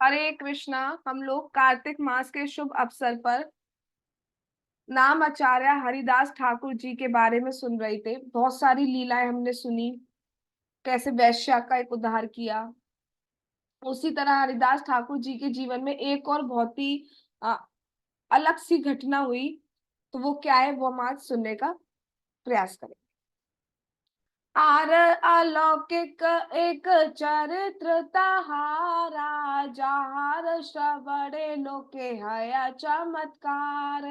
हरे कृष्णा। हम लोग कार्तिक मास के शुभ अवसर पर नाम आचार्य हरिदास ठाकुर जी के बारे में सुन रहे थे। बहुत सारी लीलाएं हमने सुनी, कैसे वैश्या का एक उद्धार किया। उसी तरह हरिदास ठाकुर जी के जीवन में एक और बहुत ही अ, अलग सी घटना हुई। तो वो क्या है, वो हम आज सुनने का प्रयास करें। आर अलौकिक एक चरित्र तहारा, जहार श्रवणे लोके हया चमत्कार।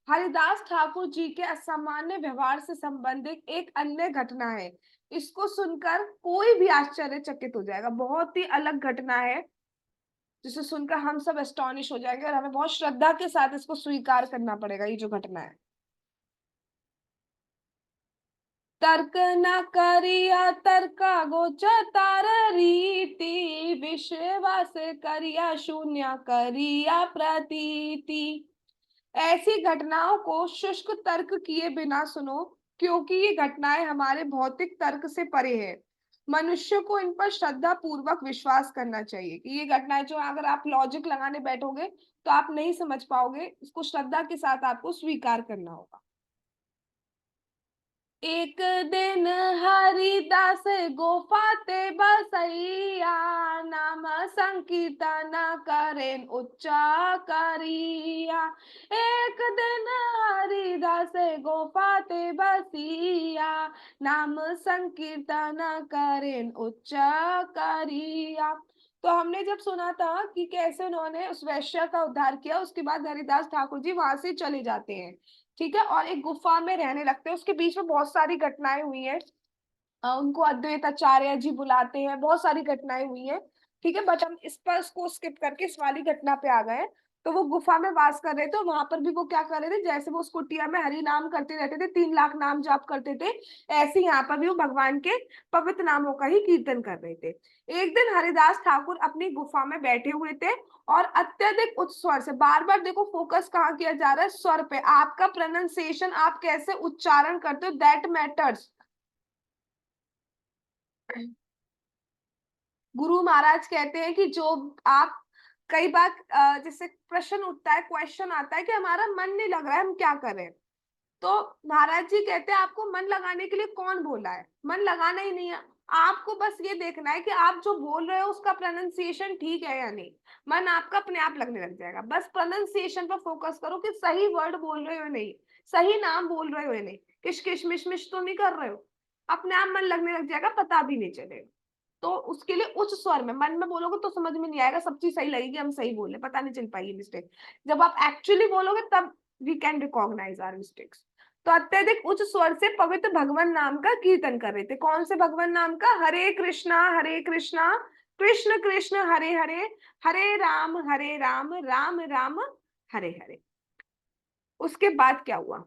हरिदास ठाकुर जी के असामान्य व्यवहार से संबंधित एक अन्य घटना है। इसको सुनकर कोई भी आश्चर्यचकित हो जाएगा। बहुत ही अलग घटना है जिसे सुनकर हम सब एस्टॉनिश हो जाएंगे और हमें बहुत श्रद्धा के साथ इसको स्वीकार करना पड़ेगा। ये जो घटना है, तर्क न करिया तर्का गोचर रीति, विश्वास करिया शून्य करिया प्रतीति। ऐसी घटनाओं को शुष्क तर्क किए बिना सुनो, क्योंकि ये घटनाएं हमारे भौतिक तर्क से परे है। मनुष्य को इन पर श्रद्धा पूर्वक विश्वास करना चाहिए कि ये घटनाएं जो, अगर आप लॉजिक लगाने बैठोगे तो आप नहीं समझ पाओगे। इसको श्रद्धा के साथ आपको स्वीकार करना होगा। एक दिन हरिदास गोफाते बसैया, नाम संकीर्तन करें उच्चा करिया। एक दिन हरिदास गोफाते बसिया, नाम संकीर्तन करें उच्चा करिया। तो हमने जब सुना था कि कैसे उन्होंने उस वैश्य का उद्धार किया, उसके बाद हरिदास ठाकुर जी वहां से चले जाते हैं। ठीक है, और एक गुफा में रहने लगते हैं। उसके बीच में बहुत सारी घटनाएं हुई हैं। उनको अद्वैत आचार्य जी बुलाते हैं, बहुत सारी घटनाएं हुई हैं। ठीक है, बट हम इस पर इसको स्किप करके इस वाली घटना पे आ गए हैं। तो वो गुफा में वास कर रहे थे, वहां पर भी वो क्या कर रहे थे, जैसे वो उस कुटिया में हरि नाम करते रहते थे, 3 लाख नाम जाप करते थे, ऐसे यहाँ पर भी वो भगवान के पवित्र नामों का ही कीर्तन कर रहे थे। एक दिन हरिदास ठाकुर अपनी गुफा में बैठे हुए थे और अत्यधिक उच्च स्वर से, बार बार देखो फोकस कहाँ किया जा रहा है, स्वर पे। आपका प्रोनाउंसिएशन, आप कैसे उच्चारण करते हो, दैट मैटर्स। गुरु महाराज कहते हैं कि जो आप, कई बार जैसे प्रश्न उठता है, क्वेश्चन आता है कि हमारा मन नहीं लग रहा है, हम क्या करें। तो महाराज जी कहते हैं आपको मन लगाने के लिए कौन बोला है, मन लगाना ही नहीं है। आपको बस ये देखना है कि आप जो बोल रहे हो उसका प्रोनाउंसिएशन ठीक है या नहीं। मन आपका अपने आप लगने लग जाएगा। बस प्रोनाउंसिएशन पर फोकस करो कि सही वर्ड बोल रहे हो या नहीं, सही नाम बोल रहे हो या नहीं, किश किश मिश मिश तो नहीं कर रहे हो। अपने आप मन लगने लग जाएगा, पता भी नहीं चलेगा। तो उसके लिए उच्च स्वर में, मन में बोलोगे तो समझ में नहीं आएगा, सब चीज सही लगेगी, हम सही बोले, पता नहीं चल पाएगी मिस्टेक। जब आप एक्चुअली बोलोगे तब we can recognise our mistakes. तो अत्यधिक उच्च स्वर से पवित्र भगवान नाम का कीर्तन कर रहे थे। कौन से भगवान नाम का? हरे कृष्णा कृष्ण कृष्ण हरे हरे, हरे राम राम राम हरे हरे। उसके बाद क्या हुआ?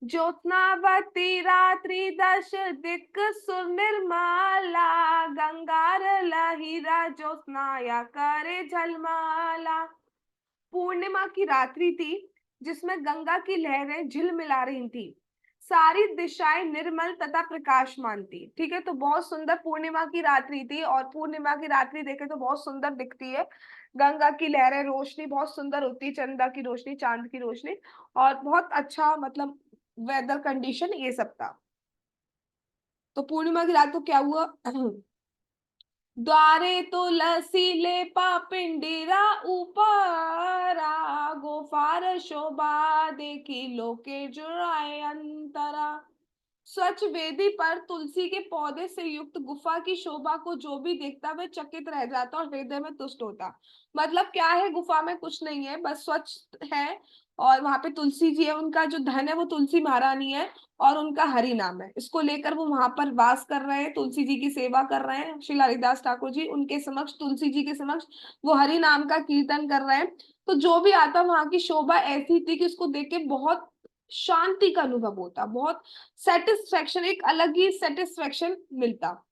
ज्योत्नावती रात्रि दश दिक सुनिर्मला, गंगार लहिरा ज्योत्नाया करे झलमाला। पूर्णिमा की रात्रि थी जिसमें गंगा की लहरें झिलमिला रही थी। सारी दिशाएं निर्मल तथा प्रकाशमान थी। ठीक है, तो बहुत सुंदर पूर्णिमा की रात्रि थी, और पूर्णिमा की रात्रि देखे तो बहुत सुंदर दिखती है। गंगा की लहरें, रोशनी बहुत सुंदर होती है, चंदा की रोशनी, चांद की रोशनी, और बहुत अच्छा मतलब वेदर कंडीशन ये सब था। तो पूर्णिमा की रात को क्या हुआ? द्वारे तुलसी लेपा पिंडीरा ऊपरा, गोफार शोभा देखी लोके जुड़ाए अंतरा। स्वच्छ वेदी पर तुलसी के पौधे से युक्त गुफा की शोभा को जो भी देखता वह चकित रह जाता और हृदय में तुष्ट होता। मतलब क्या है, गुफा में कुछ नहीं है, बस स्वच्छ है, और वहां पे तुलसी जी है, उनका जो धन है वो तुलसी महारानी है, और उनका हरि नाम है। इसको लेकर वो वहां पर वास कर रहे हैं, तुलसी जी की सेवा कर रहे हैं। श्री हरिदास ठाकुर जी उनके समक्ष, तुलसी जी के समक्ष वो हरि नाम का कीर्तन कर रहे हैं। तो जो भी आता वहां की शोभा ऐसी थी कि उसको देख के बहुत शांति का अनुभव होता, बहुत सेटिस्फेक्शन, एक अलग ही सेटिस्फेक्शन मिलता,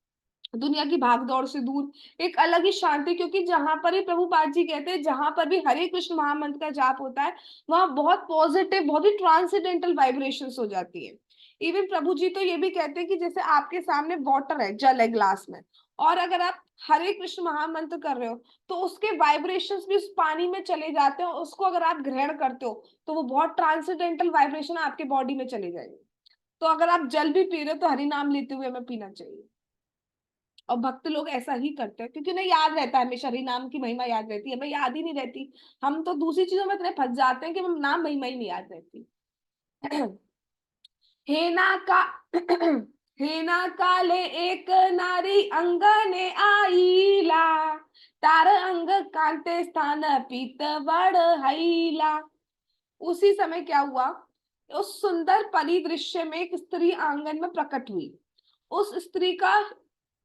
दुनिया की भागदौड़ से दूर एक अलग ही शांति। क्योंकि जहां पर ही, प्रभुपाद जी कहते हैं, जहां पर भी हरे कृष्ण महामंत्र का जाप होता है, वहां बहुत पॉजिटिव, बहुत ही ट्रांसेंडेंटल वाइब्रेशंस हो जाती है। इवन प्रभु जी तो ये भी कहते हैं कि जैसे आपके सामने वाटर है, जल है ग्लास में, और अगर आप हरे कृष्ण महामंत्र कर रहे हो तो उसके वाइब्रेशंस भी उस पानी में चले जाते हैं, और उसको अगर आप ग्रहण करते हो तो वो बहुत ट्रांसेंडेंटल वाइब्रेशन आपके बॉडी में चले जाएंगे। तो अगर आप जल भी पी रहे हो तो हरि नाम लेते हुए हमें पीना चाहिए। और भक्त लोग ऐसा ही करते हैं क्योंकि उन्हें याद रहता है, हमेशा हरि नाम की महिमा याद रहती है, हमें याद ही नहीं रहती। हम तो दूसरी चीजों में इतने फंस जाते हैं कि हमें नाम महिमा ही नहीं याद रहती। हेना का हेना काले एक नारी अंगने आईला, तार अंग कांते स्थान पीत बड़ हईला। उसी समय क्या हुआ, उस सुंदर परिदृश्य में एक स्त्री आंगन में प्रकट हुई। उस स्त्री का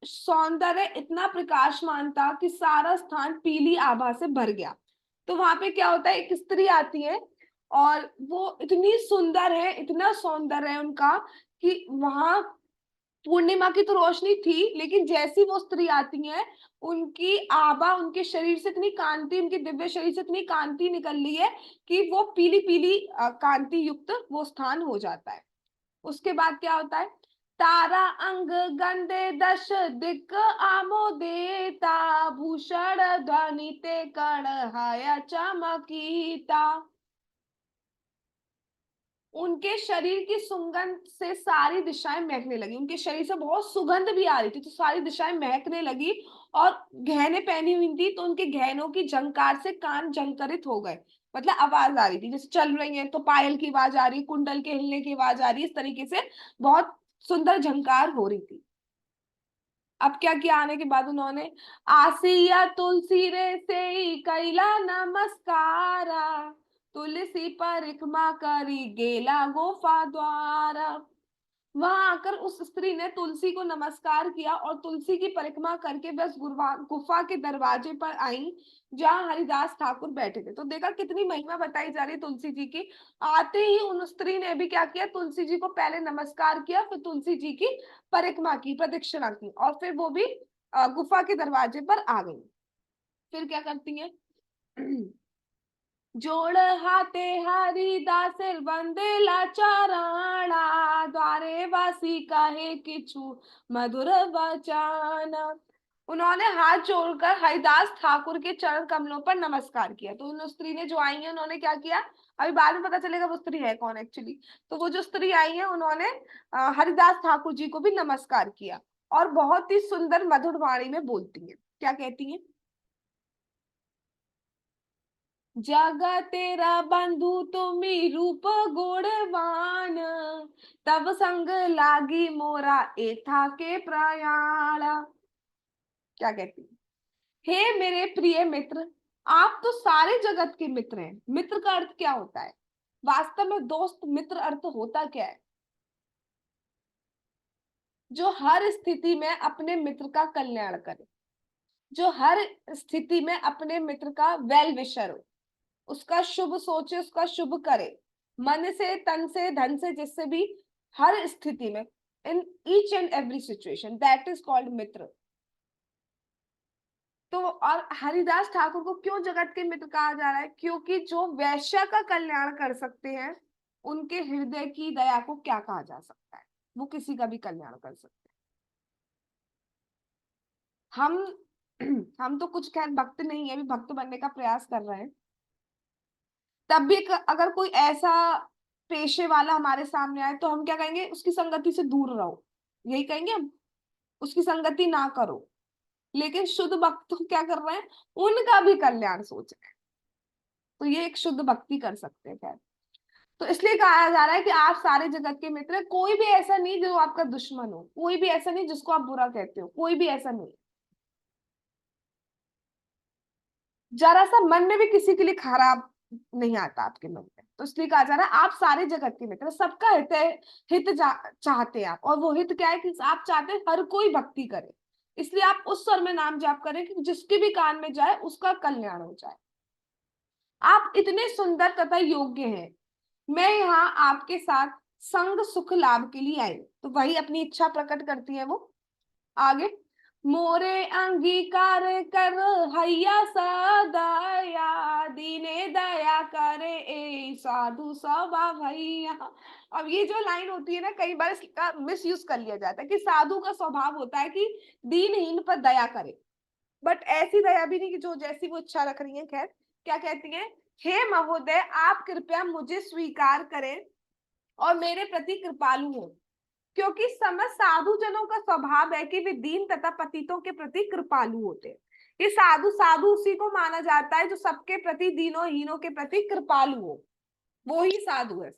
सौंदर्य इतना प्रकाशमान था कि सारा स्थान पीली आभा से भर गया। तो वहां पे क्या होता है, एक स्त्री आती है और वो इतनी सुंदर है, इतना सौंदर्य है उनका कि वहां पूर्णिमा की तो रोशनी थी, लेकिन जैसी वो स्त्री आती है उनकी आभा, उनके शरीर से इतनी कांति, उनके दिव्य शरीर से इतनी कांति निकल रही है कि वो पीली पीली कांति युक्त वो स्थान हो जाता है। उसके बाद क्या होता है, तारा अंग गंदे दश दिक आमोदेता, भूषण ध्वनि ते कण चमकीता। उनके शरीर की सुगंध से सारी दिशाएं महकने लगी, उनके शरीर से बहुत सुगंध भी आ रही थी तो सारी दिशाएं महकने लगी। और गहने पहनी हुई थी तो उनके गहनों की झंकार से कान झंकरित हो गए, मतलब आवाज आ रही थी, जैसे चल रही है तो पायल की आवाज आ रही, कुंडल के हिलने की आवाज आ रही, इस तरीके से बहुत सुंदर झंकार हो रही थी। अब क्या किया आने के बाद उन्होंने, आसिया तुलसी रे से कैला नमस्कारा, तुलसी परिक्रमा करी गेला गुफा द्वारा। वहां आकर उस स्त्री ने तुलसी को नमस्कार किया और तुलसी की परिक्रमा करके बस गुफा के दरवाजे पर आई जहां हरिदास ठाकुर बैठे थे। तो देखा कितनी महिमा बताई जा रही है तुलसी जी की। आते ही उन स्त्री ने भी क्या किया, तुलसी जी को पहले नमस्कार किया, फिर तुलसी जी की परिक्रमा की, प्रदक्षिणा की, और फिर वो भी गुफा के दरवाजे पर आ गई। फिर क्या करती है, जोड़ हाथे हरिदास वंदेला चराणा, द्वारे वासी कहे किछु मधुर वचन। उन्होंने हाथ जोड़कर हरिदास ठाकुर के चरण कमलों पर नमस्कार किया। तो उन स्त्री ने जो आई है उन्होंने क्या किया, अभी बाद में पता चलेगा वो स्त्री है कौन एक्चुअली। तो वो जो स्त्री आई है उन्होंने हरिदास ठाकुर जी को भी नमस्कार किया, और बहुत ही सुंदर मधुर वाणी में बोलती है। क्या कहती है, जग तेरा बंधु तुम्ही रूप गुणवान, तब संग लागी मोरा एथा के प्रयाण। क्या कहती है, हे मेरे प्रिय मित्र, आप तो सारे जगत के मित्र हैं। मित्र का अर्थ क्या होता है, वास्तव में दोस्त मित्र अर्थ होता क्या है, जो हर स्थिति में अपने मित्र का कल्याण करे, जो हर स्थिति में अपने मित्र का वेल विशर हो, उसका शुभ सोचे, उसका शुभ करे, मन से तन से धन से, जिससे भी, हर स्थिति में, in each and every situation, that is called mitra. तो और हरिदास ठाकुर को क्यों जगत के मित्र कहा जा रहा है, क्योंकि जो वैश्य का कल्याण कर सकते हैं उनके हृदय की दया को क्या कहा जा सकता है, वो किसी का भी कल्याण कर सकते हैं। हम तो कुछ खैर भक्त नहीं है, अभी भक्त बनने का प्रयास कर रहे हैं। तब भी अगर कोई ऐसा पेशे वाला हमारे सामने आए तो हम क्या कहेंगे, उसकी संगति से दूर रहो, यही कहेंगे हम, उसकी संगति ना करो। लेकिन शुद्ध भक्त तो क्या कर रहे हैं, उनका भी कल्याण सोच रहे हैं। तो ये एक शुद्ध भक्ति कर सकते हैं खैर। तो इसलिए कहा जा रहा है कि आप सारे जगत के मित्र हैं, कोई भी ऐसा नहीं जो आपका दुश्मन हो, कोई भी ऐसा नहीं जिसको आप बुरा कहते हो, कोई भी ऐसा नहीं। जरा सा मन में भी किसी के लिए खराब नहीं आता आपके मन में। तो इसलिए कहा जा रहा है आप सारे जगत के मित्र, सबका हित है, चाहते हैं आप, और वो हित क्या है कि आप चाहते हैं हर कोई भक्ति करे। इसलिए आप उस स्वर में नाम जाप करें कि जिसके भी कान में जाए उसका कल्याण हो जाए। आप इतने सुंदर तथा योग्य हैं, मैं यहाँ आपके साथ संग सुख लाभ के लिए आई। तो वही अपनी इच्छा प्रकट करती है वो आगे, मोरे अंगीकार कर हैया सदया, दीने दया करे ए साधु सभा भैया। अब ये जो लाइन होती है ना, कई बार इसका मिस यूज कर लिया जाता है कि साधु का स्वभाव होता है कि दीनहीन पर दया करे, बट ऐसी दया भी नहीं कि जो जैसी वो इच्छा रख रही है। खैर, क्या कहती है, हे महोदय आप कृपया मुझे स्वीकार करें और मेरे प्रति कृपालु हो, क्योंकि समस्त साधु जनों का स्वभाव है कि वे दीन तथा पतितों के प्रति कृपालु होते हैं। ये साधु साधु उसी को माना जाता है जो सबके प्रति, दीनों हीनों के प्रति कृपालु हो, वो ही साधु है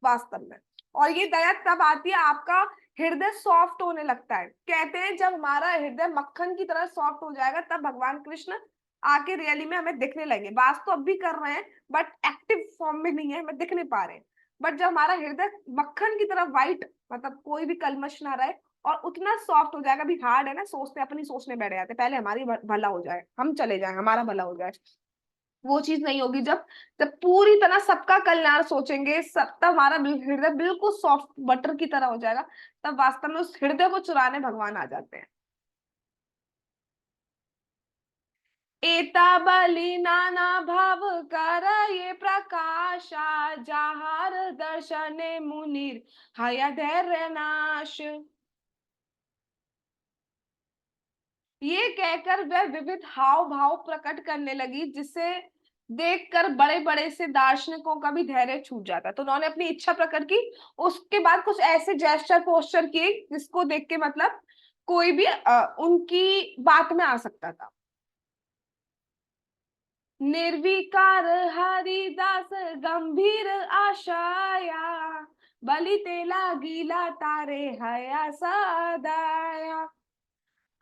वास्तव में। और ये दया तब आती है आपका हृदय सॉफ्ट होने लगता है। कहते हैं जब हमारा हृदय मक्खन की तरह सॉफ्ट हो जाएगा तब भगवान कृष्ण आके रियली में हमें दिखने लगे। वास तो अब भी कर रहे हैं बट एक्टिव फॉर्म में नहीं है, हमें दिख नहीं पा रहे हैं। बट जब हमारा हृदय मक्खन की तरह व्हाइट, मतलब कोई भी कलमश ना रहे और उतना सॉफ्ट हो जाएगा, अभी हार्ड है ना, सोचते अपनी सोचने बैठ जाते पहले हमारी भला हो जाए, हम चले जाए, हमारा भला हो जाए। वो चीज नहीं होगी। जब जब पूरी तरह सबका कल्याण सोचेंगे सब, तब हमारा हृदय बिल्कुल सॉफ्ट बटर की तरह हो जाएगा। तब वास्तव में उस हृदय को चुराने भगवान आ जाते हैं। एता बलि नाना भाव कर ये प्रकाशा, जहार दर्शने मुनिर हय धैर्य नाश। ये कहकर वह विविध हाव भाव प्रकट करने लगी, जिसे देखकर बड़े बड़े से दार्शनिकों का भी धैर्य छूट जाता। तो उन्होंने अपनी इच्छा प्रकट की, उसके बाद कुछ ऐसे जेस्चर पोस्चर किए जिसको देख के मतलब कोई भी उनकी बात में आ सकता था। निर्विकार हरिदास गंभीर आशाया, बलि तेला गीला तारे हया सदाया।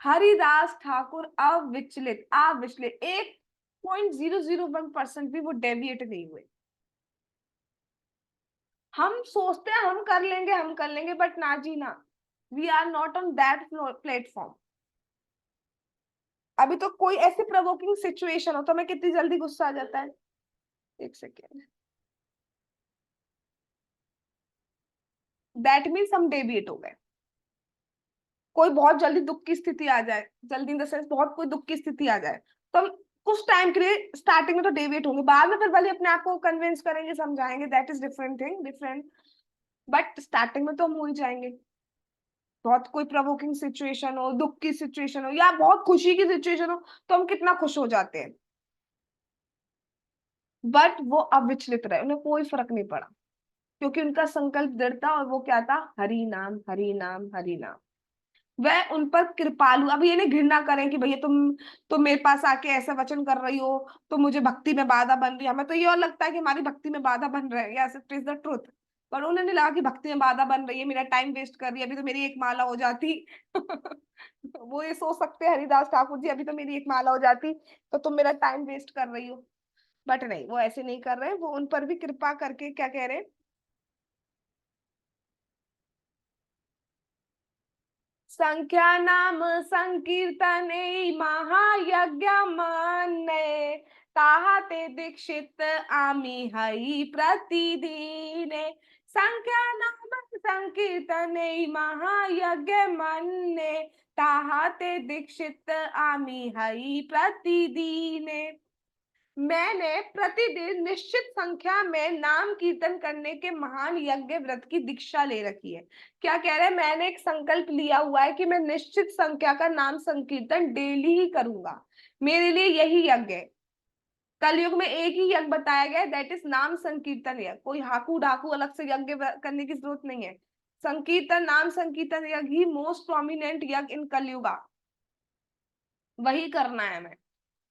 हरिदास ठाकुर अविचलित, अविचलित 1.001% भी वो डेविएट नहीं हुए। हम सोचते हैं हम कर लेंगे, हम कर लेंगे, बट ना जी ना, we are not on that platform. अभी तो कोई ऐसी प्रोवोकिंग सिचुएशन हो तो हमें कितनी जल्दी गुस्सा आ जाता है। एक सेकेंड, दैट मीन्स हम डेविएट हो गए। कोई बहुत जल्दी दुख की स्थिति आ जाए, जल्दी इन द सेंस बहुत कोई दुख की स्थिति आ जाए, तो हम कुछ टाइम के लिए स्टार्टिंग में तो डेविएट होंगे, बाद में फिर भले अपने आप को कन्विंस करेंगे, समझाएंगे, that is different thing, different. But starting में तो हम हो ही जाएंगे। बहुत कोई प्रोवोकिंग सिचुएशन हो, दुख की सिचुएशन हो या बहुत खुशी की सिचुएशन हो, तो हम कितना खुश हो जाते हैं। बट वो अविचलित रहे, उन्हें कोई फर्क नहीं पड़ा, क्योंकि उनका संकल्प दृढ़ था। और वो क्या था, हरि नाम हरि नाम हरि नाम। वह उन पर कृपालु। अब ये नहीं घृणा करें कि भैया तुम मेरे पास आके ऐसा वचन कर रही हो तो मुझे भक्ति में बाधा बन रही है। हमें तो ये और लगता है कि हमारी भक्ति में बाधा बन रहा है, yes it is the truth. पर उन्हें नहीं लगा कि भक्ति में बाधा बन रही है, मेरा टाइम वेस्ट कर रही है, अभी तो मेरी एक माला हो जाती। वो ये सोच सकते हैं हरिदास ठाकुर जी, अभी तो मेरी एक माला हो जाती तो तुम मेरा टाइम वेस्ट कर रही हो। बट नहीं, वो ऐसे नहीं कर रहे, वो उन पर भी कृपा करके क्या कह रहे हैं, संख्या नाम संकीर्तने महायज्ञ मान्य, ताहा ते दीक्षित आमी हई प्रतिदिने। संख्या नाम संकीर्तने महायज्ञ मान्य, ताहा ते दीक्षित आमी हई प्रतिदिने। मैंने प्रतिदिन निश्चित संख्या में नाम कीर्तन करने के महान यज्ञ व्रत की दीक्षा ले रखी है। क्या कह रहे हैं, मैंने एक संकल्प लिया हुआ है कि मैं निश्चित संख्या का नाम संकीर्तन डेली ही करूंगा, मेरे लिए यही यज्ञ है। कलयुग में एक ही यज्ञ बताया गया है, दैट इज नाम संकीर्तन यज्ञ। कोई हाकू डाकू अलग से यज्ञ करने की जरूरत नहीं है। संकीर्तन, नाम संकीर्तन यज्ञ ही मोस्ट प्रोमिनेंट यज्ञ इन कलयुगा, वही करना है हमें।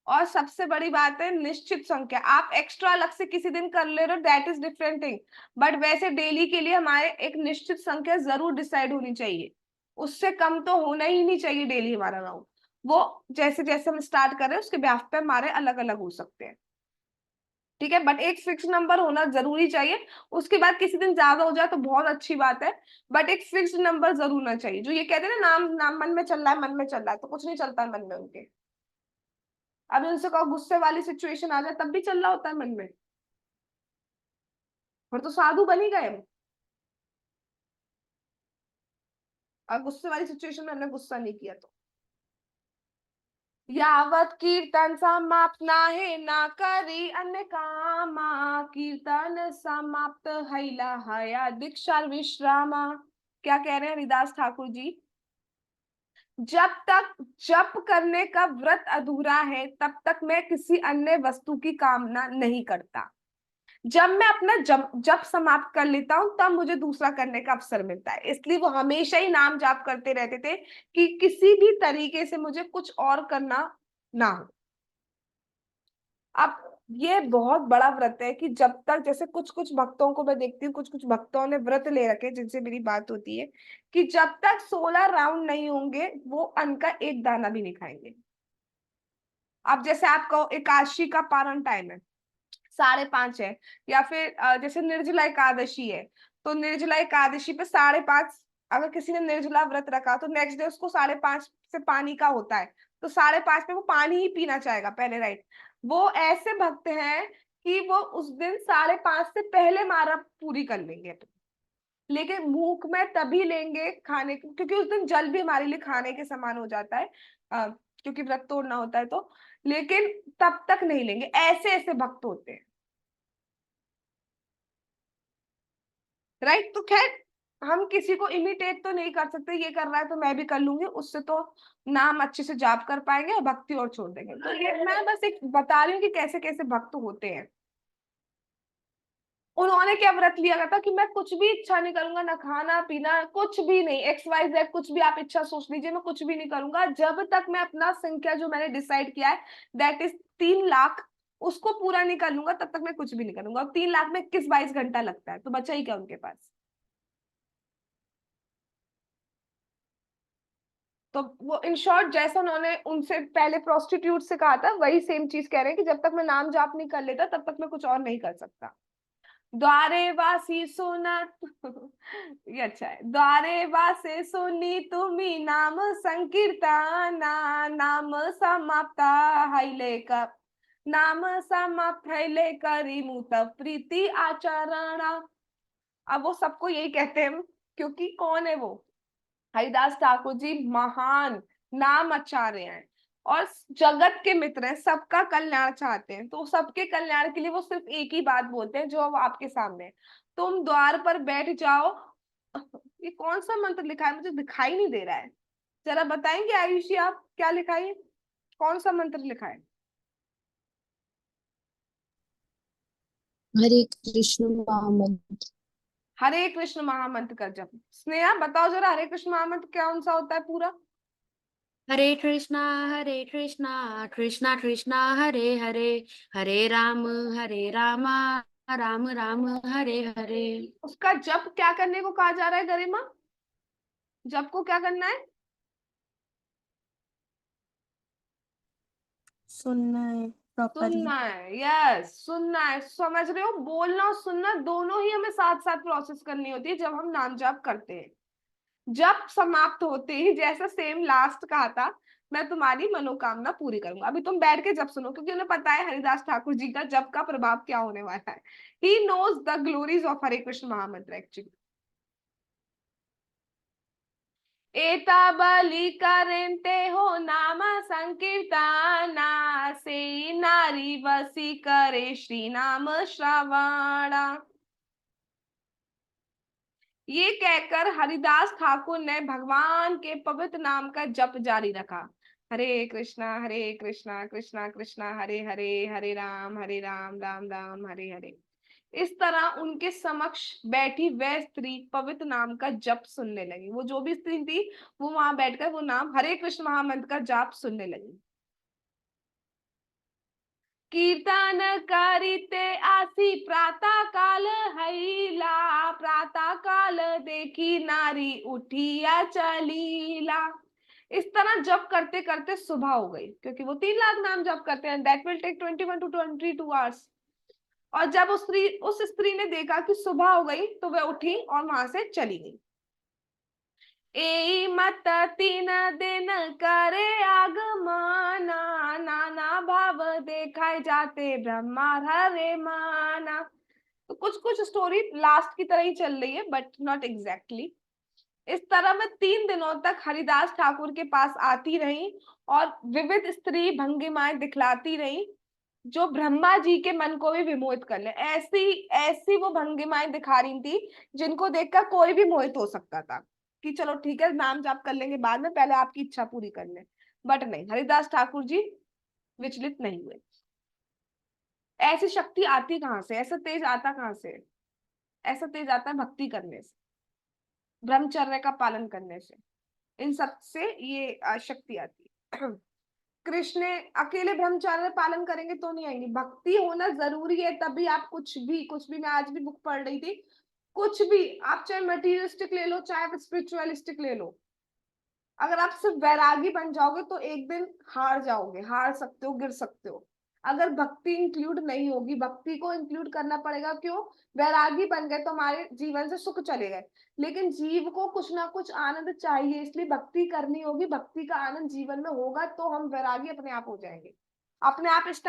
और सबसे बड़ी बात है निश्चित संख्या। आप एक्स्ट्रा अलग से किसी दिन कर ले रहे हो, that is different thing. But वैसे डेली के लिए हमारे एक निश्चित संख्या जरूर डिसाइड होनी चाहिए, उससे कम तो होना ही नहीं चाहिए डेली हमारा राउंड। वो जैसे जैसे हम स्टार्ट कर रहे हैं उसके ब्याह पे हमारे अलग अलग हो सकते हैं, ठीक है, बट एक फिक्स नंबर होना जरूरी चाहिए। उसके बाद किसी दिन ज्यादा हो जाए तो बहुत अच्छी बात है, बट एक फिक्स नंबर जरूर होना चाहिए। जो ये कहते हैं ना, नाम नाम मन में चल रहा है, मन में चल रहा है, तो कुछ नहीं चलता है मन में उनके। अभी उनसे कहो गुस्से वाली सिचुएशन आ जाए तब भी चल रहा होता है मन में, फिर तो साधु बन ही गए हम। और गुस्से वाली सिचुएशन में हमने गुस्सा नहीं किया तो यावत कीर्तन समाप्त नाहे ना करी अन्य कामा, कीर्तन समाप्त हैला हया दीक्षा विश्रामा। क्या कह रहे हैं हरिदास ठाकुर जी? जब तक जप करने का व्रत अधूरा है तब तक मैं किसी अन्य वस्तु की कामना नहीं करता। जब मैं अपना जप जप समाप्त कर लेता हूं तब मुझे दूसरा करने का अवसर मिलता है। इसलिए वो हमेशा ही नाम जाप करते रहते थे कि किसी भी तरीके से मुझे कुछ और करना ना हो। अब ये बहुत बड़ा व्रत है कि जब तक, जैसे कुछ कुछ भक्तों को मैं देखती हूँ, कुछ कुछ भक्तों ने व्रत ले रखे जिनसे मेरी बात होती है, कि जब तक 16 राउंड नहीं होंगे वो अन्न का एक दाना भी नहीं खाएंगे। अब जैसे आप कहो एकादशी का पारण टाइम है, 5:30 है, या फिर जैसे निर्जला एकादशी है, तो निर्जला एकादशी पे 5:30, अगर किसी ने निर्जला व्रत रखा तो नेक्स्ट डे उसको 5:30 से पानी का होता है, तो 5:30 पे वो पानी ही पीना चाहेगा पहले, राइट। वो ऐसे भक्त हैं कि वो उस दिन 5:30 से पहले मारा पूरी कर लेंगे, लेकिन भूख में तभी लेंगे खाने को, क्योंकि उस दिन जल भी हमारे लिए खाने के समान हो जाता है, क्योंकि व्रत तोड़ना होता है तो। लेकिन तब तक नहीं लेंगे, ऐसे ऐसे भक्त होते हैं, राइट। तो खैर, हम किसी को इमिटेट तो नहीं कर सकते, ये कर रहा है तो मैं भी कर लूंगी, उससे तो नाम अच्छे से जाप कर पाएंगे और भक्ति और छोड़ देंगे। तो ये मैं बस एक बता रही हूँ कि कैसे कैसे भक्त होते हैं। उन्होंने क्या व्रत लिया था कि मैं कुछ भी इच्छा नहीं करूंगा, ना खाना पीना, कुछ भी नहीं, XYZ कुछ भी आप इच्छा सोच लीजिए, मैं कुछ भी नहीं करूंगा जब तक मैं अपना संख्या जो मैंने डिसाइड किया है, दैट इज 3 लाख, उसको पूरा नहीं कर लूंगा तब तक मैं कुछ भी नहीं करूंगा। अब 3 लाख में 21-22 घंटा लगता है, तो बचा ही क्या उनके पास। तो वो इन शॉर्ट, जैसा उन्होंने उनसे पहले प्रोस्टिट्यूट से कहा था, वही सेम चीज कह रहे हैं कि जब तक मैं नाम जाप नहीं कर लेता तब तक मैं कुछ और नहीं कर सकता। द्वारे वासी सुनत ये अच्छा है। द्वारे वासे सुनी तुम्ही नाम संकीर्तना, नाम समाप्ता हैले का, नाम समाप्त हैले करी मुत प्रीति आचरण। अब वो सबको यही कहते हैं, क्योंकि कौन है वो? हरिदास ठाकुर जी महान नाम आचार्य हैं और जगत के मित्र हैं, सबका कल्याण चाहते हैं। तो सबके कल्याण के लिए वो सिर्फ एक ही बात बोलते हैं जो अब आपके सामने है। तुम द्वार पर बैठ जाओ। ये कौन सा मंत्र लिखा है, मुझे दिखाई नहीं दे रहा है, जरा बताएंगे आयुषी आप क्या लिखा है, कौन सा मंत्र लिखा है? हरे कृष्ण महामंत्र। हरे कृष्ण महामंत्र का जप। स्नेहा बताओ जरा, हरे कृष्ण महामंत्र कौन सा होता है पूरा? हरे कृष्णा कृष्णा कृष्णा हरे हरे, हरे रामा राम राम हरे हरे। उसका जप क्या करने को कहा जा रहा है गरिमा? जप को क्या करना है? सुनना है प्रॉपरली। सुनना है, यस, सुनना है। समझ रहे हो, बोलना और सुनना दोनों ही हमें साथ साथ प्रोसेस करनी होती है जब हम नाम जाप करते हैं। जब समाप्त होते ही, जैसा सेम लास्ट कहा था, मैं तुम्हारी मनोकामना पूरी करूंगा। अभी तुम बैठ के जब सुनो, क्योंकि उन्हें पता है हरिदास ठाकुर जी का जब का प्रभाव क्या होने वाला है। He knows the glories of Hare Krishna महामंत्र एक्चुअली। एता बलि करते हो नाम संकीर्तना, से नारी वसी करे श्री नाम श्रवणा। ये कहकर हरिदास ठाकुर ने भगवान के पवित्र नाम का जप जारी रखा। हरे कृष्णा कृष्णा कृष्णा हरे हरे, हरे राम राम राम हरे हरे। इस तरह उनके समक्ष बैठी वह स्त्री पवित्र नाम का जप सुनने लगी। वो जो भी स्त्री थी, वो वहां बैठकर वो नाम हरे कृष्ण महामंत्र का जाप सुनने लगी। कीर्तन करिते आसी प्रातः काल हैला, प्रातः काल देखी नारी उठिया चलीला। इस तरह जप करते करते सुबह हो गई, क्योंकि वो 3 लाख नाम जप करते हैं, that will take 21 to 22 hours। और जब उस स्त्री ने देखा कि सुबह हो गई तो वह उठी और वहां से चली गई। ए मत 3 दिन करे आगमना, नाना भाव देखाए जाते ब्रह्मा हरे माना। तो कुछ कुछ स्टोरी लास्ट की तरह ही चल रही है, बट नॉट एग्जैक्टली। इस तरह मैं 3 दिनों तक हरिदास ठाकुर के पास आती रही और विविध स्त्री भंगिमाएं दिखलाती रही जो ब्रह्मा जी के मन को भी विमोहित कर ले। ऐसी ऐसी वो भंगिमाएं दिखा रही थी जिनको देखकर कोई भी मोहित हो सकता था कि चलो ठीक है नाम जाप कर लेंगे बाद में, पहले आपकी इच्छा पूरी कर ले। बट नहीं, हरिदास ठाकुर जी विचलित नहीं हुए। ऐसी शक्ति आती कहाँ से, ऐसा तेज आता कहाँ से? ऐसा तेज आता है भक्ति करने से, ब्रह्मचर्य का पालन करने से, इन सब से ये शक्ति आती है। कृष्ण अकेले ब्रह्मचर्य पालन करेंगे तो नहीं आएंगी, भक्ति होना जरूरी है, तभी आप कुछ भी मैं आज भी बुक पढ़ रही थी, कुछ भी आप चाहे मटीरियलिस्टिक ले लो चाहे आप स्पिरिचुअलिस्टिक ले लो, अगर आप सिर्फ वैरागी बन जाओगे तो एक दिन हार जाओगे, हार सकते हो, गिर सकते हो। अगर भक्ति इंक्लूड नहीं होगी, भक्ति को इंक्लूड करना पड़ेगा। क्यों? वैरागी बन गए तो हमारे जीवन से सुख चले गए, लेकिन जीव को कुछ ना कुछ आनंद चाहिए, इसलिए भक्ति करनी होगी। भक्ति का आनंद जीवन में होगा तो हम वैरागी अपने आप हो जाएंगे अपने आप। इस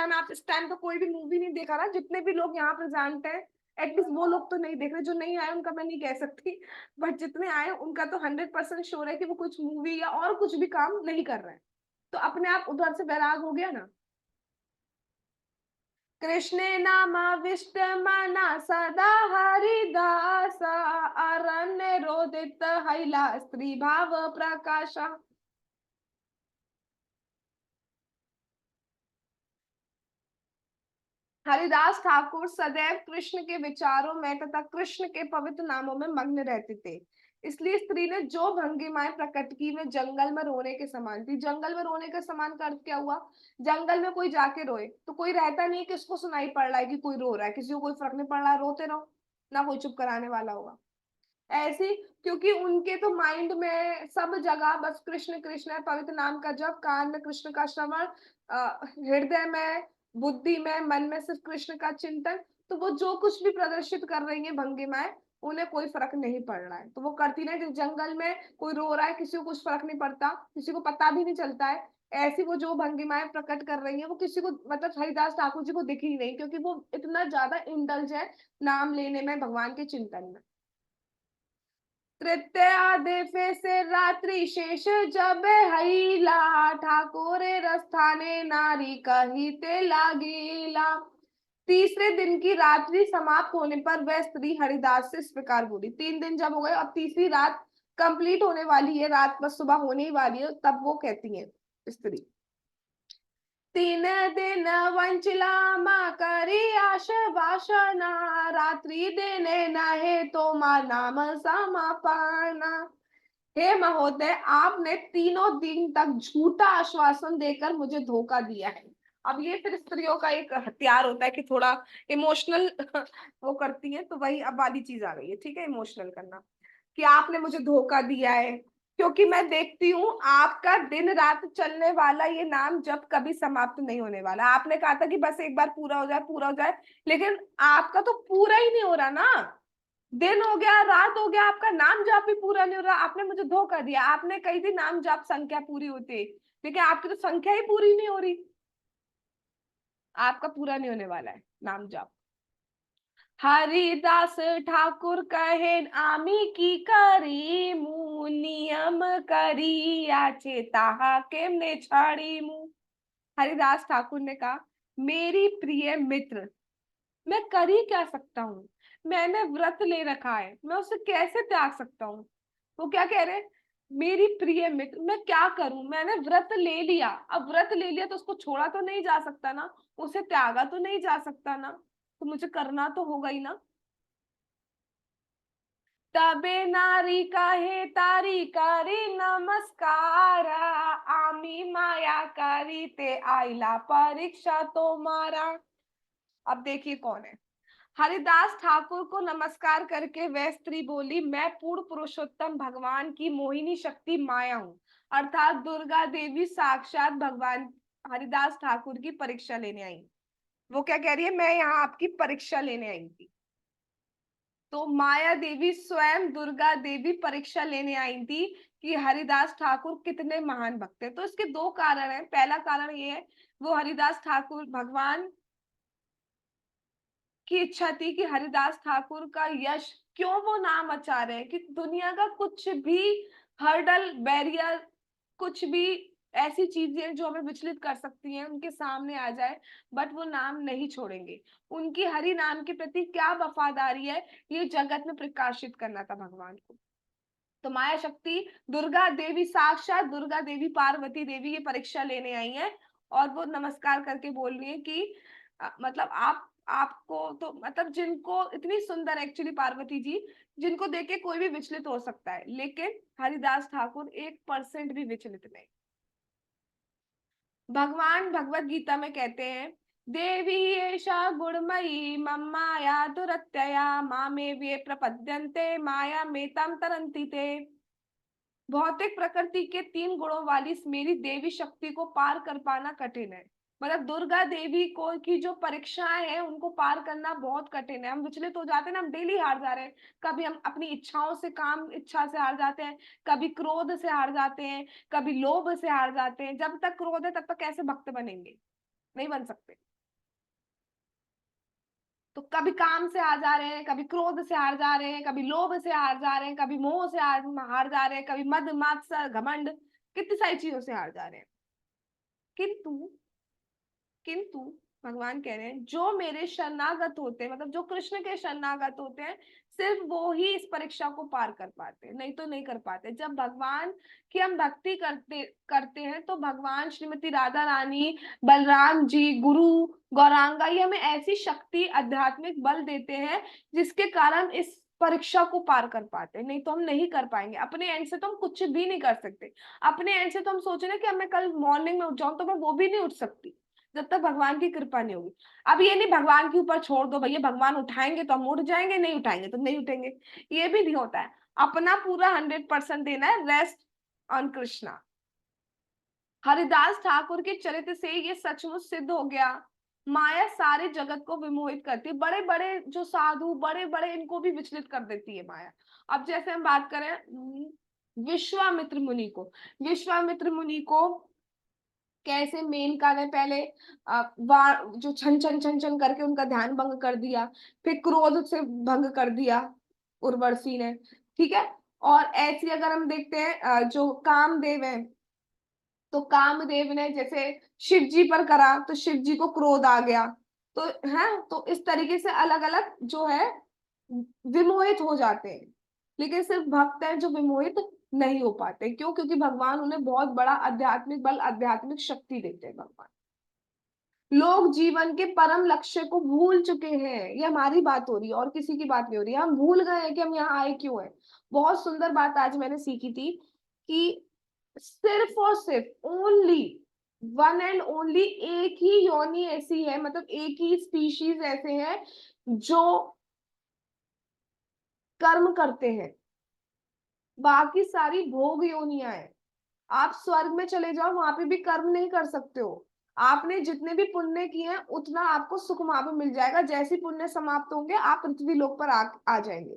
टाइम तो कोई भी मूवी नहीं देखा रहा, जितने भी लोग यहाँ प्रेजेंट हैं एटलीस्ट वो लोग तो नहीं देख रहे, जो नहीं आए उनका मैं नहीं कह सकती, बट जितने आए उनका तो 100% श्योर है कि वो कुछ मूवी या और कुछ भी काम नहीं कर रहे हैं, तो अपने आप उधर से वैराग हो गया ना। कृष्णे नामाविष्ट मना सदा हरिदासा, अरण्य रोदित हैला स्त्री भाव प्रकाशा। हरिदास ठाकुर सदैव कृष्ण के विचारों में तथा कृष्ण के पवित्र नामों में मग्न रहते थे। इसलिए स्त्री ने जो भंगिमाएं प्रकट की वे जंगल में रोने के समान थी। जंगल में रोने के समान का अर्थ क्या हुआ? जंगल में कोई जाके रोए तो कोई रहता नहीं कि उसको सुनाई पड़ रहा है कि कोई रो रहा है, किसी को कोई फर्क नहीं पड़ रहा है, रोते रहो, ना कोई चुप कराने वाला होगा। ऐसी, क्योंकि उनके तो माइंड में सब जगह बस कृष्ण कृष्ण है, पवित्र नाम का जप, कान में कृष्ण का श्रवण, हृदय में, बुद्धि में, मन में सिर्फ कृष्ण का चिंतन। तो वो जो कुछ भी प्रदर्शित कर रही है भंगिमाएं, उन्हें कोई फर्क नहीं पड़ रहा है, तो वो करती नहीं। जिस जंगल में कोई रो रहा है किसी को कुछ फर्क नहीं पड़ता, किसी को पता भी नहीं चलता है, ऐसी वो जो भंगिमाएं प्रकट कर रही है वो किसी को, मतलब हरिदास ठाकुर जी को दिख ही नहीं, क्योंकि वो इतना ज्यादा इंडल्ज है नाम लेने में, भगवान के चिंतन में। तृतीया दिवसे से रात्रि शेष जब हईला, ठाकुरे रस्थाने नारी कहिते लागेला। तीसरे दिन की रात्रि समाप्त होने पर वह स्त्री हरिदास से इस प्रकार बोली। 3 दिन जब हो गए, अब तीसरी रात कंप्लीट होने वाली है, रात बस सुबह होने ही वाली है, तब वो कहती है स्त्री, 3 दिन वंचला माँ करी आश वासना, रात्रि देने नहे तो माँ नाम समापाना। हे महोदय, आपने 3 दिन तक झूठा आश्वासन देकर मुझे धोखा दिया है। अब ये फिर स्त्रियों का एक हथियार होता है कि थोड़ा इमोशनल वो करती है, तो वही अब वाली चीज आ गई है, ठीक है, इमोशनल करना, कि आपने मुझे धोखा दिया है, क्योंकि मैं देखती हूँ आपका दिन रात चलने वाला ये नाम जब कभी समाप्त नहीं होने वाला। आपने कहा था कि बस एक बार पूरा हो जाए, पूरा हो जाए, लेकिन आपका तो पूरा ही नहीं हो रहा ना। दिन हो गया, रात हो गया, आपका नाम जाप भी पूरा नहीं हो रहा। आपने मुझे धोखा दिया, आपने कही थी नाम जाप संख्या पूरी होती है, लेकिन आपकी तो संख्या ही पूरी नहीं हो रही, आपका पूरा नहीं होने वाला है नाम जाप। हरिदास ठाकुर कहे आमी की करी मु, नियम करी आचे ताहा केमने छाड़ी मु। हरिदास ठाकुर ने कहा, मेरी प्रिय मित्र, मैं कर ही क्या सकता हूँ, मैंने व्रत ले रखा है, मैं उसे कैसे त्याग सकता हूँ। वो क्या कह रहे? मेरी प्रिय मित्र, मैं क्या करूं, मैंने व्रत ले लिया, अब व्रत ले लिया तो उसको छोड़ा तो नहीं जा सकता ना, उसे त्यागा तो नहीं जा सकता ना, तो मुझे करना तो होगा ही ना। तबे नारी कहे तारी करी नमस्कार, आमी माया करी ते आईला परीक्षा तो मारा। अब देखिए कौन है। हरिदास ठाकुर को नमस्कार करके वह स्त्री बोली, मैं पूर्ण पुरुषोत्तम भगवान की मोहिनी शक्ति माया हूँ, अर्थात दुर्गा देवी साक्षात भगवान हरिदास ठाकुर की परीक्षा लेने आई। वो क्या कह रही है? मैं यहाँ आपकी परीक्षा लेने आई थी। तो माया देवी स्वयं दुर्गा देवी परीक्षा लेने आई थी कि हरिदास ठाकुर कितने महान भक्त हैं। तो इसके 2 कारण हैं। पहला कारण ये है, वो हरिदास ठाकुर, भगवान की इच्छा थी कि हरिदास ठाकुर का यश क्यों वो नाम अच्छा रहे हैं कि दुनिया का कुछ भी हर्डल बैरियर, कुछ भी ऐसी चीजें जो हमें विचलित कर सकती हैं उनके सामने आ जाए, बट वो नाम नहीं छोड़ेंगे। उनकी हरि नाम के प्रति क्या वफादारी है, ये जगत में प्रकाशित करना था भगवान को। तो माया शक्ति दुर्गा देवी, साक्षात दुर्गा देवी पार्वती देवी ये परीक्षा लेने आई है, और वो नमस्कार करके बोल रही है कि मतलब आपको तो मतलब जिनको इतनी सुंदर एक्चुअली पार्वती जी, जिनको देख के कोई भी विचलित हो सकता है, लेकिन हरिदास ठाकुर 1% भी विचलित नहीं। भगवान भगवत गीता में कहते हैं, देवी एषा गुणमयी मम माया दुरत्यया मामे वे प्रपद्यन्ते माया मेताम तरन्ति ते। भौतिक प्रकृति के 3 गुणों वाली इस मेरी देवी शक्ति को पार कर पाना कठिन है। मतलब दुर्गा देवी को की जो परीक्षाएं हैं उनको पार करना बहुत कठिन है। हम विचलित हो जाते हैं ना, हम डेली हार जा रहे हैं। कभी हम अपनी इच्छाओं से, काम इच्छा से हार जाते हैं, कभी क्रोध से हार जाते हैं, कभी लोभ से हार जाते हैं। जब तक क्रोध है तब तक कैसे भक्त बनेंगे? नहीं बन सकते। तो कभी काम से हार जा रहे हैं, कभी क्रोध से हार जा रहे हैं, कभी लोभ से हार जा रहे हैं, कभी मोह से हार जा रहे हैं, कभी मद मात्सर्य घमंड, कितनी सारी चीजों से हार जा रहे हैं। किंतु किंतु भगवान कह रहे हैं जो मेरे शरणागत होते हैं, मतलब जो कृष्ण के शरणागत होते हैं, सिर्फ वो ही इस परीक्षा को पार कर पाते हैं, नहीं तो नहीं कर पाते। जब भगवान की हम भक्ति करते करते हैं तो भगवान श्रीमती राधा रानी, बलराम जी, गुरु गौरांगा, ये हमें ऐसी शक्ति, आध्यात्मिक बल देते हैं जिसके कारण इस परीक्षा को पार कर पाते हैं। नहीं तो हम नहीं कर पाएंगे। अपने एंड से तो हम कुछ भी नहीं कर सकते। अपने एंड से तो हम सोचे ना कि अब मैं कल मॉर्निंग में उठ जाऊं, तो मैं वो भी नहीं उठ सकती जब तक भगवान की कृपा नहीं होगी। अब ये नहीं भगवान के ऊपर छोड़ दो भैया, भगवान उठाएंगे तो हम उठ जाएंगे, नहीं उठाएंगे तो नहीं उठेंगे, ये भी नहीं होता है। अपना पूरा 100% देना है, रेस्ट ऑन कृष्णा। हरिदास ठाकुर के चरित्र से ये सचमुच सिद्ध हो गया। माया सारे जगत को विमोहित करती है। बड़े बड़े जो साधु, बड़े बड़े, इनको भी विचलित कर देती है माया। अब जैसे हम बात करें विश्वामित्र मुनि को, विश्वामित्र मुनि को कैसे मेनका ने पहले जो छन छन छन छन करके उनका ध्यान भंग कर दिया, फिर क्रोध से भंग कर दिया उर्वशी ने, ठीक है। और ऐसी अगर हम देखते हैं जो कामदेव है, तो कामदेव ने जैसे शिव जी पर करा तो शिव जी को क्रोध आ गया। तो है, तो इस तरीके से अलग अलग जो है विमोहित हो जाते हैं। लेकिन सिर्फ भक्त हैं जो विमोहित नहीं हो पाते। क्यों? क्योंकि भगवान उन्हें बहुत बड़ा आध्यात्मिक बल, आध्यात्मिक शक्ति देते हैं भगवान। लोग जीवन के परम लक्ष्य को भूल चुके हैं, ये हमारी बात हो रही है और किसी की बात नहीं हो रही है। हम भूल गए हैं कि हम यहाँ आए क्यों हैं। बहुत सुंदर बात आज मैंने सीखी थी कि सिर्फ और सिर्फ ओनली वन एंड ओनली एक ही योनि ऐसी है, मतलब एक ही स्पीशीज ऐसे हैं जो कर्म करते हैं। बाकी सारी भोग योनियां हैं। आप स्वर्ग में चले जाओ, वहां पे भी कर्म नहीं कर सकते हो। आपने जितने भी पुण्य किए हैं उतना आपको सुख वहां पे मिल जाएगा। जैसे पुण्य समाप्त होंगे आप पृथ्वी लोक पर आ जाएंगे।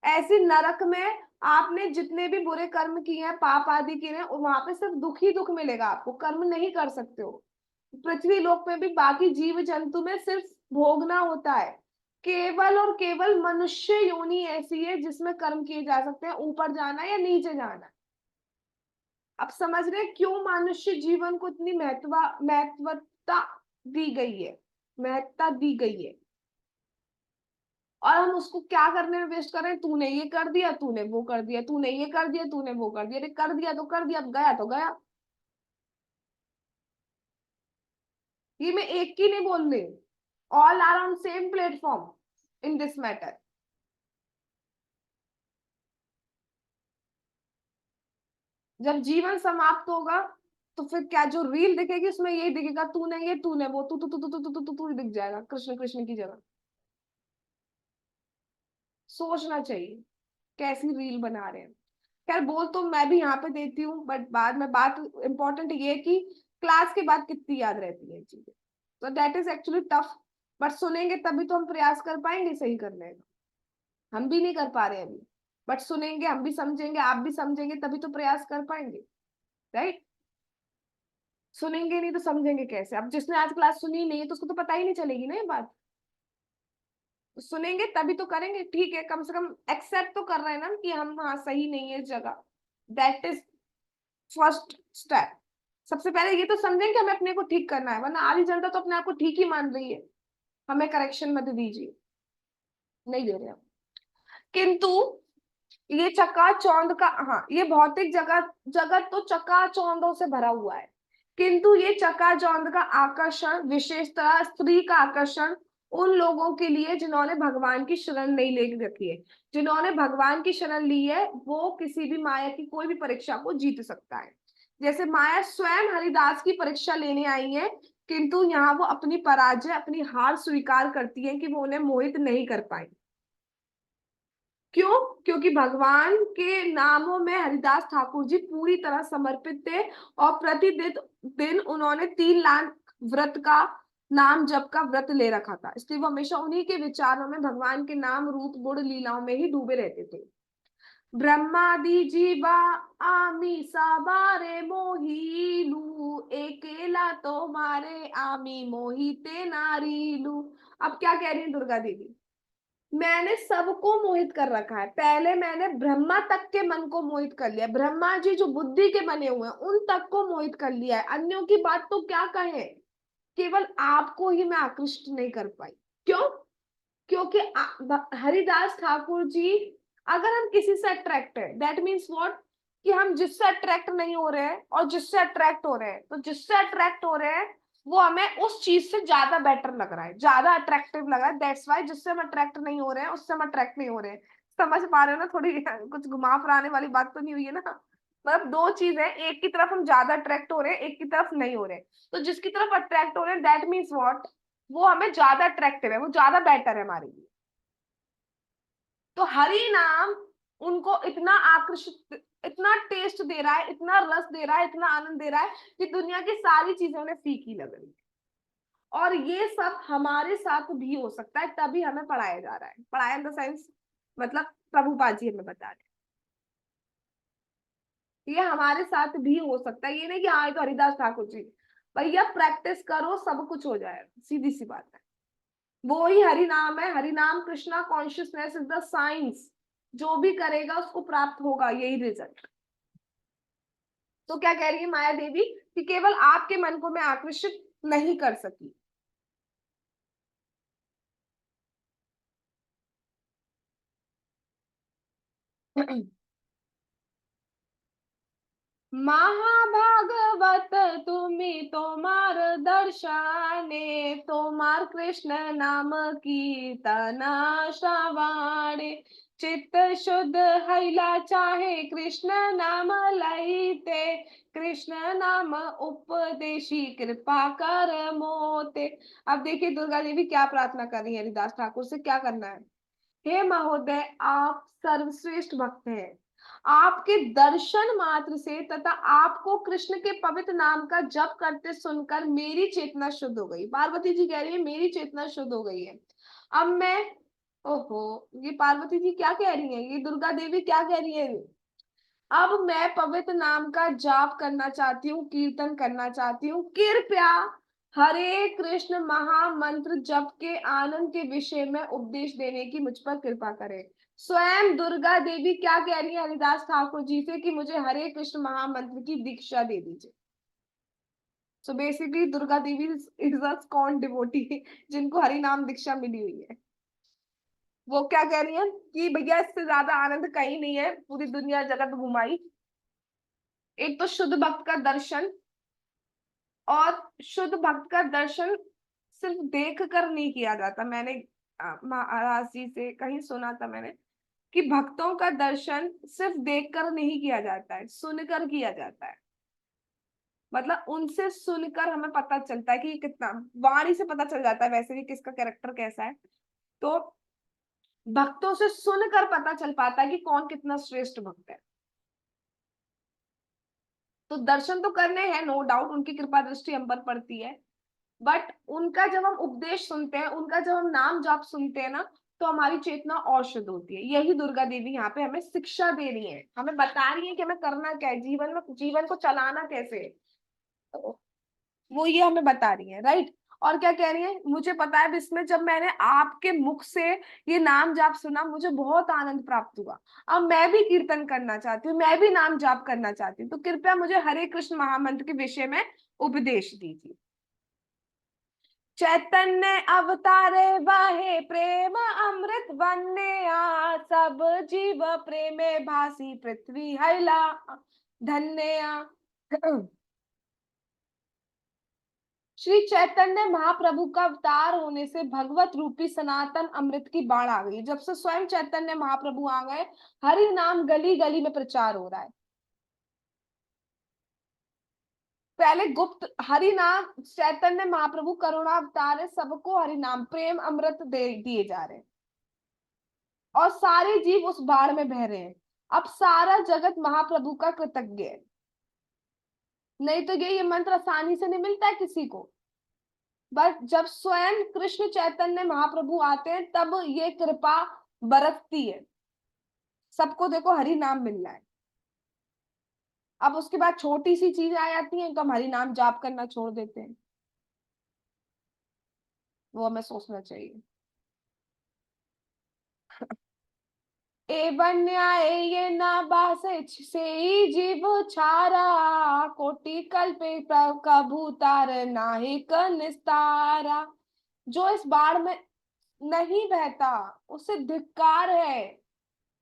ऐसे नरक में आपने जितने भी बुरे कर्म किए हैं, पाप आदि किए हैं, वहां पे सिर्फ दुख ही दुख मिलेगा आपको, कर्म नहीं कर सकते हो। पृथ्वी लोक में भी बाकी जीव जंतु में सिर्फ भोगना होता है। केवल और केवल मनुष्य योनि ऐसी है जिसमें कर्म किए जा सकते हैं, ऊपर जाना या नीचे जाना। अब समझ रहे हैं क्यों मनुष्य जीवन को इतनी महत्वता दी गई है, महत्ता दी गई है। और हम उसको क्या करने में वेस्ट कर रहे हैं? तूने ये कर दिया, तूने वो कर दिया, तूने ये कर दिया, तूने वो कर दिया। अरे कर दिया तो कर दिया, अब गया तो गया। ये मैं एक की नहीं बोल रही, all are on same platform in this matter. जब जीवन समाप्त होगा तो फिर क्या जो रील दिखेगी उसमें यही दिखेगा, तूने ये, तूने वो, तू तू तू तू तू तू तू तू ही दिख जाएगा, कृष्ण कृष्ण की जगह। सोचना चाहिए कैसी रील बना रहे हैं। खैर बोल तो मैं भी यहाँ पे देती हूँ, बट बाद में बात इंपॉर्टेंट ये है कि क्लास के बाद कितनी याद रहती है चीजें। तो that is actually tough. But सुनेंगे तभी तो हम प्रयास कर पाएंगे सही करने का। हम भी नहीं कर पा रहे अभी, बट सुनेंगे, हम भी समझेंगे, आप भी समझेंगे, तभी तो प्रयास कर पाएंगे। राइट? सुनेंगे नहीं तो समझेंगे कैसे? अब जिसने आज क्लास सुनी नहीं है तो उसको तो पता ही नहीं चलेगी ना ये बात। सुनेंगे तभी तो करेंगे, ठीक है, कम से कम एक्सेप्ट तो कर रहे हैं ना कि हम हाँ सही नहीं है इस जगह। That is first step. सबसे पहले ये तो समझें कि हमें अपने को ठीक करना है, वरना आधी जनता तो अपने आप को ठीक ही मान रही है। हमें करेक्शन मत दीजिए, नहीं दे रहे हम। किंतु ये चकाचौंध का, हाँ ये भौतिक जगत जगत तो चकाचौंधों से भरा हुआ है, किंतु ये चकाचौंध का आकर्षण विशेषतः स्त्री का आकर्षण उन लोगों के लिए जिन्होंने भगवान की शरण नहीं ले रखी है। जिन्होंने भगवान की शरण ली है वो किसी भी माया की कोई भी परीक्षा को जीत सकता है। जैसे माया स्वयं हरिदास की परीक्षा लेने आई है, किंतु यहाँ वो अपनी पराजय अपनी हार स्वीकार करती है कि वो उन्हें मोहित नहीं कर पाई। क्यों? क्योंकि भगवान के नामों में हरिदास ठाकुर जी पूरी तरह समर्पित थे, और प्रतिदिन दिन उन्होंने 3 लाख व्रत का नाम जप का व्रत ले रखा था, इसलिए वो हमेशा उन्हीं के विचारों में भगवान के नाम रूप गुण लीलाओं में ही डूबे रहते थे। ब्रह्मादि जीवा आमी साबारे मोहीलू, एकेला तो मारे आमी मोहिते नारीलू। अब क्या कह रही है दुर्गा देवी? मैंने सबको मोहित कर रखा है, पहले मैंने ब्रह्मा तक के मन को मोहित कर लिया, ब्रह्मा जी जो बुद्धि के बने हुए हैं उन तक को मोहित कर लिया है, अन्यों की बात तो क्या कहें, केवल आपको ही मैं आकृष्ट नहीं कर पाई। क्यों? क्योंकि हरिदास ठाकुर जी, अगर हम किसी से अट्रैक्ट है दैट मीन्स व्हाट, कि हम जिससे अट्रैक्ट नहीं हो रहे हैं और जिससे अट्रैक्ट हो रहे हैं, तो जिससे अट्रैक्ट हो रहे हैं वो हमें उस चीज से ज्यादा बेटर लग रहा है, ज्यादा अट्रैक्टिव लग रहा है, दैट्स वाई जिससे हम अट्रैक्ट नहीं हो रहे हैं उससे हम अट्रैक्ट नहीं हो रहे हैं। समझ पा रहे हो ना? थोड़ी कुछ घुमा फिराने वाली बात तो नहीं हुई है ना? मतलब दो चीज है, एक की तरफ हम ज्यादा अट्रैक्ट हो रहे हैं, एक की तरफ नहीं हो रहे हैं। तो जिसकी तरफ अट्रैक्ट हो रहे हैं दैट मीन्स व्हाट, वो हमें ज्यादा अट्रैक्टिव है, वो ज्यादा बेटर है हमारे लिए। तो हरि नाम उनको इतना आकर्षित, इतना टेस्ट दे रहा है, इतना रस दे रहा है, इतना आनंद दे रहा है कि दुनिया की सारी चीजें उन्हें फीकी लग रही है। और ये सब हमारे साथ भी हो सकता है, तभी हमें पढ़ाया जा रहा है, पढ़ाया इन द सेंस मतलब प्रभुपाद जी हमें बता रहे हैं ये हमारे साथ भी हो सकता है, ये नहीं कि हाँ ये तो हरिदास ठाकुर जी। भैया प्रैक्टिस करो सब कुछ हो जाएगा, सीधी सी बात है। वो ही हरि नाम है, हरि नाम Krishna consciousness is the science, जो भी करेगा उसको प्राप्त होगा यही रिजल्ट। तो क्या कह रही है माया देवी कि केवल आपके मन को मैं आकर्षित नहीं कर सकी। महाभागवत तुम्ही तोमार दर्शने, तोमार कृष्ण नाम कीर्तन श्रवणे, चित्त शुद्ध हैला चाहे कृष्ण नाम लईते, कृष्ण नाम उपदेशी कृपा कर मोते। अब देखिए दुर्गा देवी क्या प्रार्थना कर रही है हरिदास ठाकुर से, क्या करना है? हे महोदय, आप सर्वश्रेष्ठ भक्त हैं, आपके दर्शन मात्र से तथा आपको कृष्ण के पवित्र नाम का जप करते सुनकर मेरी चेतना शुद्ध हो गई। पार्वती जी कह रही है मेरी चेतना शुद्ध हो गई है। अब मैं, ओहो, ये पार्वती जी क्या कह रही है, ये दुर्गा देवी क्या कह रही है? अब मैं पवित्र नाम का जाप करना चाहती हूँ, कीर्तन करना चाहती हूँ, कृपया हरे कृष्ण महामंत्र जप के आनंद के विषय में उपदेश देने की मुझ पर कृपा करें। स्वयं दुर्गा देवी क्या कह रही है हरिदास ठाकुर जी से कि मुझे हरे कृष्ण महामंत्र की दीक्षा दे दीजिए। So basically Durga Devi is a कौन डिवोटी जिनको हरि नाम दीक्षा मिली हुई है। वो क्या कह रही है कि भैया इससे ज्यादा आनंद कहीं नहीं है, पूरी दुनिया जगत घुमाई। एक तो शुद्ध भक्त का दर्शन, और शुद्ध भक्त का दर्शन सिर्फ देख कर नहीं किया जाता। मैंने महाराज जी से कहीं सुना था मैंने कि भक्तों का दर्शन सिर्फ देखकर नहीं किया जाता है, सुनकर किया जाता है। मतलब उनसे सुनकर हमें पता चलता है कि कितना, वाणी से पता चल जाता है वैसे भी किसका कैरेक्टर कैसा है। तो भक्तों से सुनकर पता चल पाता है कि कौन कितना श्रेष्ठ भक्त है। तो दर्शन तो करने हैं, नो डाउट उनकी कृपा दृष्टि हम पर पड़ती है, बट उनका जब हम उपदेश सुनते हैं, उनका जब हम नाम जाप सुनते हैं ना, तो हमारी चेतना और शुद्ध होती है। यही दुर्गा देवी यहाँ पे हमें शिक्षा दे रही है, हमें बता रही है कि हमें करना क्या है जीवन में, जीवन को चलाना कैसे है। तो वो ये हमें बता रही है, राइट। और क्या कह रही है, मुझे पता है इसमें जब मैंने आपके मुख से ये नाम जाप सुना मुझे बहुत आनंद प्राप्त हुआ। अब मैं भी कीर्तन करना चाहती हूँ, मैं भी नाम जाप करना चाहती हूँ, तो कृपया मुझे हरे कृष्ण महामंत्र के विषय में उपदेश दीजिए। चैतन्य अवतारे वाहे प्रेम अमृत वन्या, सब जीव प्रेमे भासी पृथ्वी हैला धन्या। श्री चैतन्य महाप्रभु का अवतार होने से भगवत रूपी सनातन अमृत की बाढ़ आ गई। जब से स्वयं चैतन्य महाप्रभु आ गए, हरि नाम गली गली में प्रचार हो रहा है। पहले गुप्त हरि नाम, चैतन्य महाप्रभु करुणा अवतार है, सबको हरि नाम प्रेम अमृत दे दिए जा रहे हैं और सारे जीव उस बाढ़ में बह रहे हैं। अब सारा जगत महाप्रभु का कृतज्ञ है। नहीं तो ये मंत्र आसानी से नहीं मिलता है किसी को, बट जब स्वयं कृष्ण चैतन्य महाप्रभु आते हैं तब ये कृपा बरसती है। सबको देखो हरि नाम मिल रहा है। अब उसके बाद छोटी सी चीज आ जाती है तो हम हरि नाम जाप करना छोड़ देते हैं। वो हमें सोचना चाहिए। एवं न्याय ये ना बासे से ही जीव छारा, कोटि कल्पे कबूतर नाहिक निस्तारा। जो इस बाढ़ में नहीं बहता उसे धिक्कार है।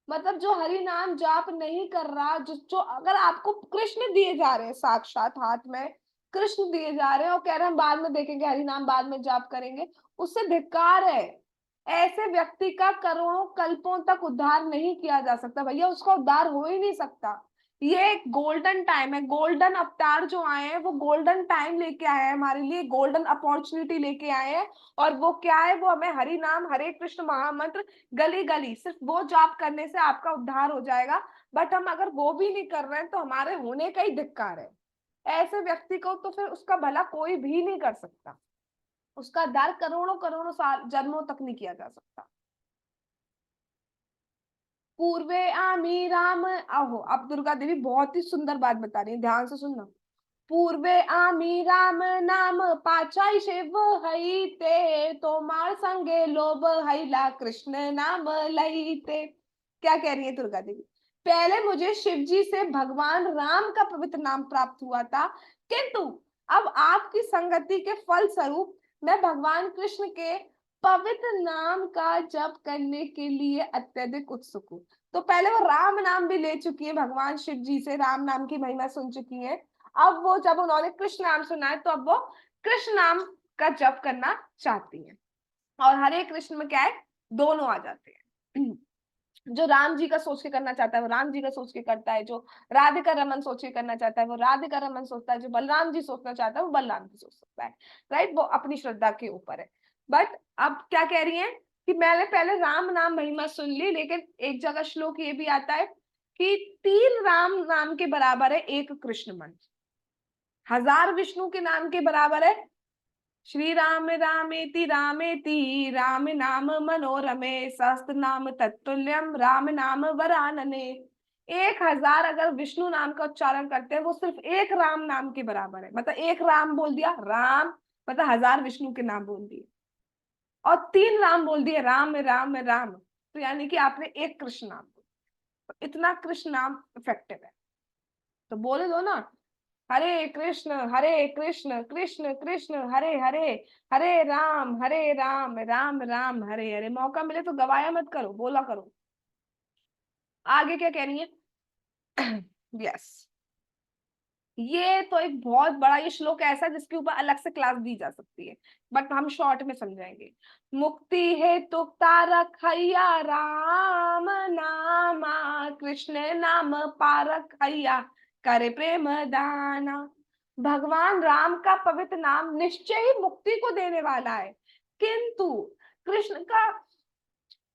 मतलब जो हरि नाम जाप नहीं कर रहा, जो अगर आपको कृष्ण दिए जा रहे हैं साक्षात हाथ में, कृष्ण दिए जा रहे हैं और कह रहे हैं हम बाद में देखेंगे, हरि नाम बाद में जाप करेंगे, उससे धिक्कार है। ऐसे व्यक्ति का करोड़ों कल्पों तक उद्धार नहीं किया जा सकता भैया, उसका उद्धार हो ही नहीं सकता। ये एक गोल्डन टाइम है। गोल्डन अवतार जो आए हैं वो गोल्डन टाइम लेके आए हैं हमारे लिए, गोल्डन अपॉर्चुनिटी लेके आए हैं। और वो क्या है, वो हमें हरि नाम हरे कृष्ण महामंत्र गली गली सिर्फ वो जाप करने से आपका उद्धार हो जाएगा। बट हम अगर वो भी नहीं कर रहे हैं तो हमारे होने का ही धिक्कार है। ऐसे व्यक्ति को तो फिर उसका भला कोई भी नहीं कर सकता, उसका उद्धार करोड़ों करोड़ों साल जन्मों तक नहीं किया जा सकता। पूर्वे आमी राम, आहो अब दुर्गा देवी बहुत ही सुंदर बात बता रही है, ध्यान से सुनना। पूर्वे आमी राम नाम पाछाई शिव हई ते, तो मार संगे लोभ हईला कृष्ण नाम लईते। क्या कह रही है दुर्गा देवी, पहले मुझे शिव जी से भगवान राम का पवित्र नाम प्राप्त हुआ था, किंतु अब आपकी संगति के फल स्वरूप मैं भगवान कृष्ण के पवित्र नाम का जप करने के लिए अत्यधिक उत्सुक हूँ। तो पहले वो राम नाम भी ले चुकी है भगवान शिव जी से, राम नाम की महिमा सुन चुकी है। अब वो जब उन्होंने कृष्ण नाम सुना है तो अब वो कृष्ण नाम का जप करना चाहती हैं। और हरे कृष्ण में क्या है, दोनों आ जाते हैं। जो राम जी का सोच के करना चाहता है वो राम जी का सोच के करता है, जो राधे का रमन सोच के करना चाहता है वो राधे का रमन सोचता है, जो बलराम जी सोचना चाहता है वो बलराम जी सोच सकता है। राइट, वो अपनी श्रद्धा के ऊपर है। बट अब क्या कह रही है कि मैंने पहले राम नाम महिमा सुन ली, लेकिन एक जगह श्लोक ये भी आता है कि 3 राम नाम के बराबर है 1 कृष्ण मंत्र, 1000 विष्णु के नाम के बराबर है श्री राम रामेति रामेति राम नाम मनोरमे, सहस्त्र नाम तत्तुल्यम राम नाम वरानने। 1000 अगर विष्णु नाम का उच्चारण करते हैं वो सिर्फ 1 राम नाम के बराबर है। मतलब 1 राम बोल दिया, राम मतलब 1000 विष्णु के नाम बोल दिए, और 3 राम बोल दिए, राम राम राम, तो यानी कि आपने 1 कृष्ण नाम बोला। तो इतना कृष्ण नाम इफेक्टिव है। तो बोले दो ना, हरे कृष्ण कृष्ण कृष्ण हरे हरे, हरे राम राम राम हरे हरे। मौका मिले तो गवाया मत करो, बोला करो। आगे क्या कह रही है? यस, ये तो एक बहुत बड़ा ये श्लोक ऐसा है जिसके ऊपर अलग से क्लास दी जा सकती है, बट हम शॉर्ट में समझाएंगे। मुक्ति है तो तारक हैया राम नामा, कृष्ण नाम पारक हैया करे प्रेम दाना। भगवान राम का पवित्र नाम निश्चय ही मुक्ति को देने वाला है, किंतु कृष्ण का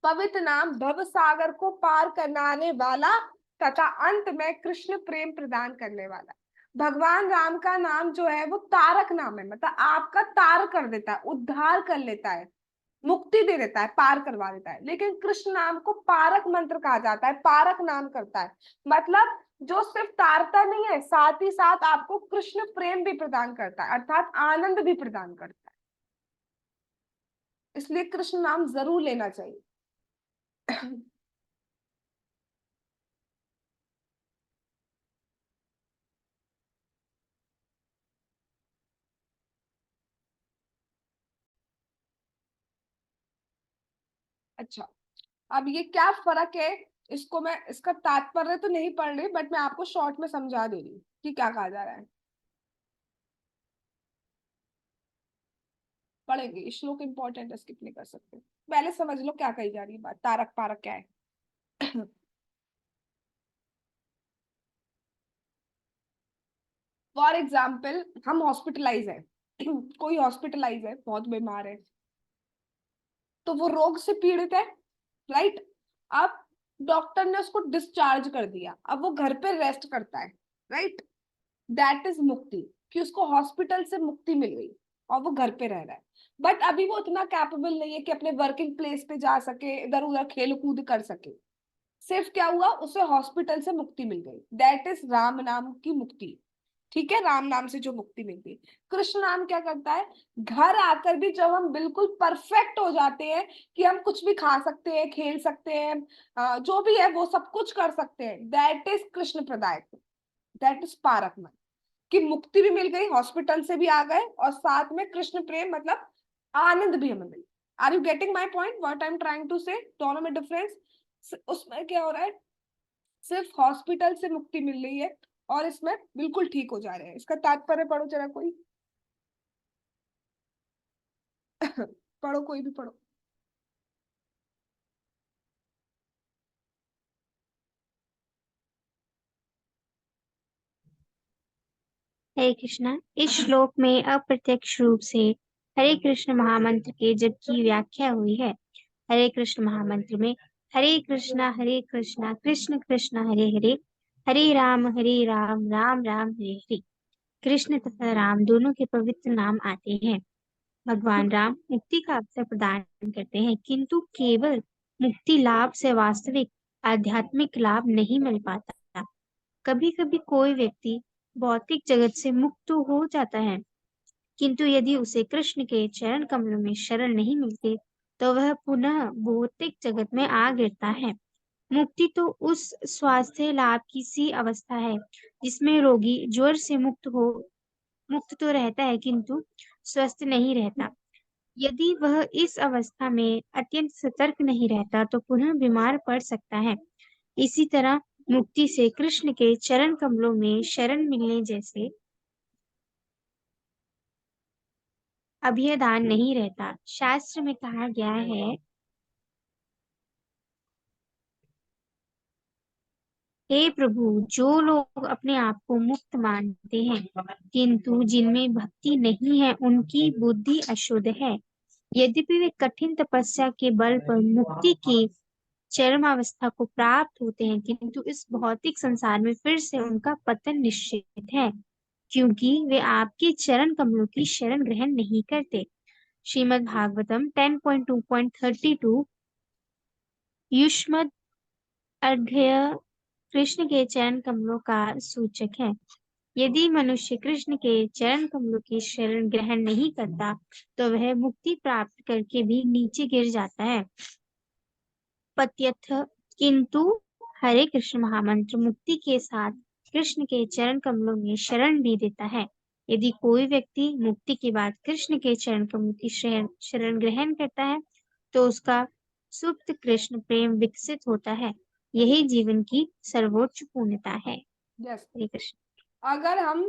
पवित्र नाम भव सागर को पार कराने वाला तथा अंत में कृष्ण प्रेम प्रदान करने वाला। भगवान राम का नाम जो है वो तारक नाम है, मतलब आपका तार कर देता है, उद्धार कर लेता है, मुक्ति दे देता है, पार करवा देता है। लेकिन कृष्ण नाम को पारक मंत्र कहा जाता है, पारक नाम करता है, मतलब जो सिर्फ तारता नहीं है, साथ ही साथ आपको कृष्ण प्रेम भी प्रदान करता है, अर्थात आनंद भी प्रदान करता है। इसलिए कृष्ण नाम जरूर लेना चाहिए। अच्छा, अब ये क्या फर्क है, इसको मैं इसका तात्पर्य तो नहीं पढ़ रही, बट मैं आपको शॉर्ट में समझा दे रही हूँ कि क्या कहा जा रहा है। पढ़ेंगे, ये श्लोक इंपॉर्टेंट है, स्किप नहीं कर सकते। पहले समझ लो क्या कही जा रही है बात, तारक पारक क्या है। फॉर एग्जाम्पल, हम हॉस्पिटलाइज है। कोई हॉस्पिटलाइज है, बहुत बीमार है, तो वो रोग से पीड़ित है, राइट। अब डॉक्टर ने उसको डिस्चार्ज कर दिया, अब वो घर पे रेस्ट करता है, राइट। दैट इज मुक्ति, कि उसको हॉस्पिटल से मुक्ति मिल गई और वो घर पे रह रहा है। बट अभी वो उतना कैपेबल नहीं है कि अपने वर्किंग प्लेस पे जा सके, इधर उधर खेल कूद कर सके। सिर्फ क्या हुआ, उसे हॉस्पिटल से मुक्ति मिल गई, दैट इज राम नाम की मुक्ति। ठीक है, राम नाम से जो मुक्ति मिलती। कृष्ण नाम क्या करता है, घर आकर भी जब हम बिल्कुल परफेक्ट हो जाते हैं कि हम कुछ भी खा सकते हैं, खेल सकते हैं, जो भी है वो सब कुछ कर सकते हैं, that is Krishna pradayak, that is parak, कि मुक्ति भी मिल गई, हॉस्पिटल से भी आ गए, और साथ में कृष्ण प्रेम मतलब आनंद भी हमें मिला। Are you getting my point, what I am trying to say, दोनों में डिफरेंस। उसमें क्या हो रहा है, सिर्फ हॉस्पिटल से मुक्ति मिल रही है, और इसमें बिल्कुल ठीक हो जा रहे हैं। इसका तात्पर्य पढ़ो जरा कोई। पढ़ो, कोई भी पढ़ो। हरे कृष्णा। इस श्लोक में अप्रत्यक्ष रूप से हरे कृष्ण महामंत्र के जप की व्याख्या हुई है। हरे कृष्ण महामंत्र में हरे कृष्णा कृष्ण कृष्ण हरे हरे, हरे राम राम राम हरे हरे। कृष्ण तथा राम दोनों के पवित्र नाम आते हैं। भगवान राम मुक्ति का अवसर प्रदान करते हैं, किंतु केवल मुक्ति लाभ से वास्तविक आध्यात्मिक लाभ नहीं मिल पाता। कभी कभी कोई व्यक्ति भौतिक जगत से मुक्त तो हो जाता है, किंतु यदि उसे कृष्ण के चरण कमलों में शरण नहीं मिलती तो वह पुनः भौतिक जगत में आ गिरता है। मुक्ति तो उस स्वास्थ्य लाभ की सी अवस्था है जिसमें रोगी ज्वर से मुक्त तो रहता है किंतु स्वस्थ नहीं रहता। यदि वह इस अवस्था में अत्यंत सतर्क नहीं रहता तो पुनः बीमार पड़ सकता है। इसी तरह मुक्ति से कृष्ण के चरण कमलों में शरण मिलने जैसे अभयदान नहीं रहता। शास्त्र में कहा गया है, हे प्रभु, जो लोग अपने आप को मुक्त मानते हैं किंतु जिनमें भक्ति नहीं है उनकी बुद्धि अशुद्ध है। यद्यपि वे कठिन तपस्या के बल पर मुक्ति की चरमावस्था को प्राप्त होते हैं किंतु इस भौतिक संसार में फिर से उनका पतन निश्चित है, क्योंकि वे आपके चरण कमलों की शरण ग्रहण नहीं करते। श्रीमद् भागवतम 10.2.32 युष्मद् अर्घ्य कृष्ण के चरण कमलों का सूचक है। यदि मनुष्य कृष्ण के चरण कमलों की शरण ग्रहण नहीं करता तो वह मुक्ति प्राप्त करके भी नीचे गिर जाता है। पत्यथ किंतु हरे कृष्ण महामंत्र मुक्ति के साथ कृष्ण के चरण कमलों में शरण भी देता है। यदि कोई व्यक्ति मुक्ति के बाद कृष्ण के चरण कमलों की शरण ग्रहण करता है तो उसका सुप्त कृष्ण प्रेम विकसित होता है। यही जीवन की सर्वोच्च पूर्णता है। यस, हरे कृष्ण। अगर हम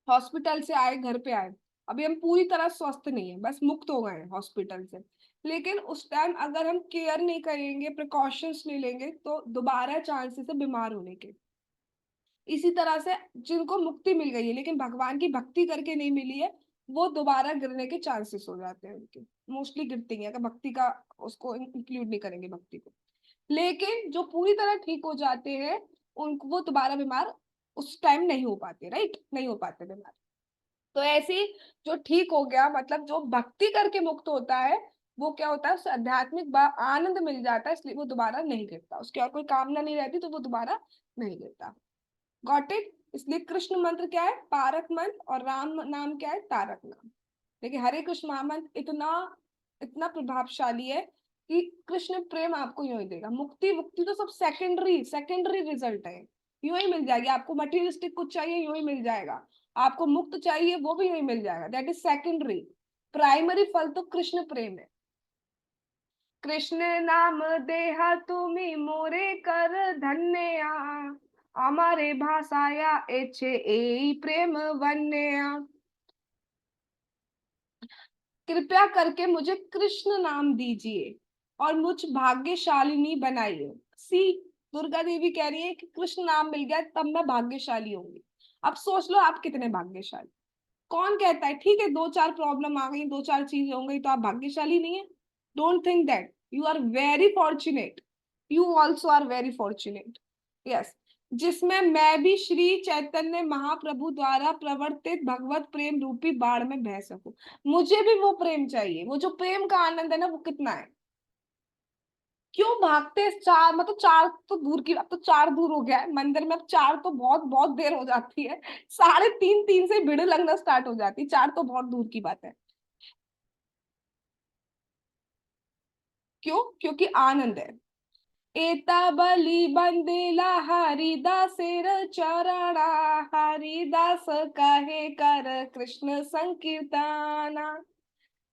हॉस्पिटल से आए, घर पे आए, अभी हम पूरी तरह स्वस्थ नहीं है, बस मुक्त हो गए हैं हॉस्पिटल से, लेकिन उस टाइम अगर हम केयर नहीं करेंगे, प्रिकॉशंस नहीं लेंगे, तो दोबारा चांसेस है बीमार होने के। इसी तरह से जिनको मुक्ति मिल गई है लेकिन भगवान की भक्ति करके नहीं मिली है, वो दोबारा गिरने के चांसेस हो जाते हैं उनके, मोस्टली गिरते ही हैं अगर भक्ति का उसको इंक्लूड नहीं करेंगे भक्ति को। लेकिन जो पूरी तरह ठीक हो जाते हैं, उनको वो दोबारा बीमार उस टाइम नहीं हो पाते, राइट, नहीं हो पाते बीमार। तो ऐसे ही जो ठीक हो गया, मतलब जो भक्ति करके मुक्त होता है, वो क्या होता है, उसे आध्यात्मिक आनंद मिल जाता है, इसलिए वो दोबारा नहीं गिरता, उसकी और कोई कामना नहीं रहती तो वो दोबारा नहीं गिरता। Got it. इसलिए कृष्ण मंत्र क्या है, पारक मंत्र, और राम नाम क्या है, तारक नाम। देखिए हरे कृष्ण महामंत्र इतना इतना प्रभावशाली है कि कृष्ण प्रेम आपको यूं ही देगा। मुक्ति मुक्ति तो सब सेकेंडरी सेकेंडरी रिजल्ट है, यूं ही मिल जाएगी आपको। मटेरियलिस्टिक कुछ चाहिए यूं ही मिल जाएगा, आपको मुक्त चाहिए वो भी यूं ही मिल जाएगा, दैट इज सेकेंडरी। प्राइमरी फल तो कृष्ण प्रेम है। कृष्ण नाम देहा तुम्ही मोरे कर धन्या, हमारे भाषाया एछे ए प्रेम वन्या। कृपया करके मुझे कृष्ण नाम दीजिए और मुझ भाग्यशालिनी बनाइए। सी, दुर्गा देवी कह रही है कि कृष्ण नाम मिल गया तब मैं भाग्यशाली होंगी। अब सोच लो आप कितने भाग्यशाली। कौन कहता है ठीक है दो चार प्रॉब्लम आ गई, दो चार चीजें हो गई तो आप भाग्यशाली नहीं है? Don't think that, you are very fortunate, you also are very fortunate. Yes, जिसमें मैं भी श्री चैतन्य महाप्रभु द्वारा प्रवर्तित भगवत प्रेम रूपी बाढ़ में बह सकूं। मुझे भी वो प्रेम चाहिए, वो जो प्रेम का आनंद है ना, वो कितना है। क्यों भागते हैं चार, मतलब चार तो दूर की, अब तो चार दूर हो गया है मंदिर में, अब चार तो बहुत बहुत देर हो जाती है, 3:30 3 से भीड़ लगना स्टार्ट हो जाती है, चार तो बहुत दूर की बात है। क्यों? क्योंकि आनंद है। एता बलि बंदेला हरिदासेर चरणा, हरिदास कहे कर कृष्ण संकीर्तना।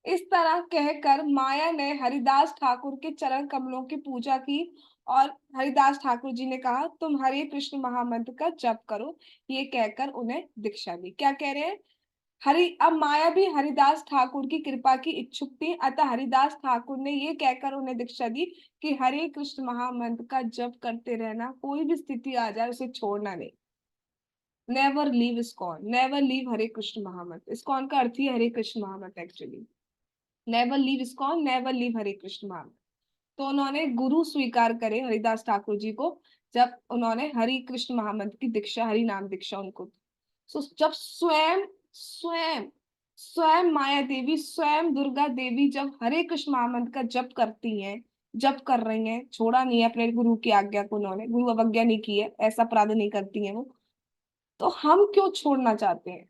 इस तरह कहकर माया ने हरिदास ठाकुर के चरण कमलों की पूजा की और हरिदास ठाकुर जी ने कहा तुम हरे कृष्ण महामंत्र का जप करो। ये कहकर उन्हें दीक्षा दी। क्या कह रहे हैं? अब माया भी हरिदास ठाकुर की कृपा की इच्छुक थी, अतः हरिदास ठाकुर ने ये कहकर उन्हें दीक्षा दी कि हरे कृष्ण महामंत्र का जप करते रहना, कोई भी स्थिति आ जाए उसे छोड़ना नहीं। Never leave ISKCON, never leave Hare Krishna mahamantra. ISKCON का अर्थ ही हरे कृष्ण महामंत्र actually. Never leave ISKCON, never leave Hare Krishna mahamantra. तो उन्होंने गुरु स्वीकार करे हरिदास ठाकुर जी को जब उन्होंने हरि कृष्ण महामंत्र की दीक्षा, हरि नाम दीक्षा उनको। सो जब स्वयं स्वयं स्वयं माया देवी, स्वयं दुर्गा देवी जब हरे कृष्ण महामंत्र का जप करती हैं, जप कर रही हैं, छोड़ा नहीं है अपने गुरु की आज्ञा को, उन्होंने गुरु अवज्ञा नहीं की है, ऐसा अपराध नहीं करती हैं वो, तो हम क्यों छोड़ना चाहते हैं?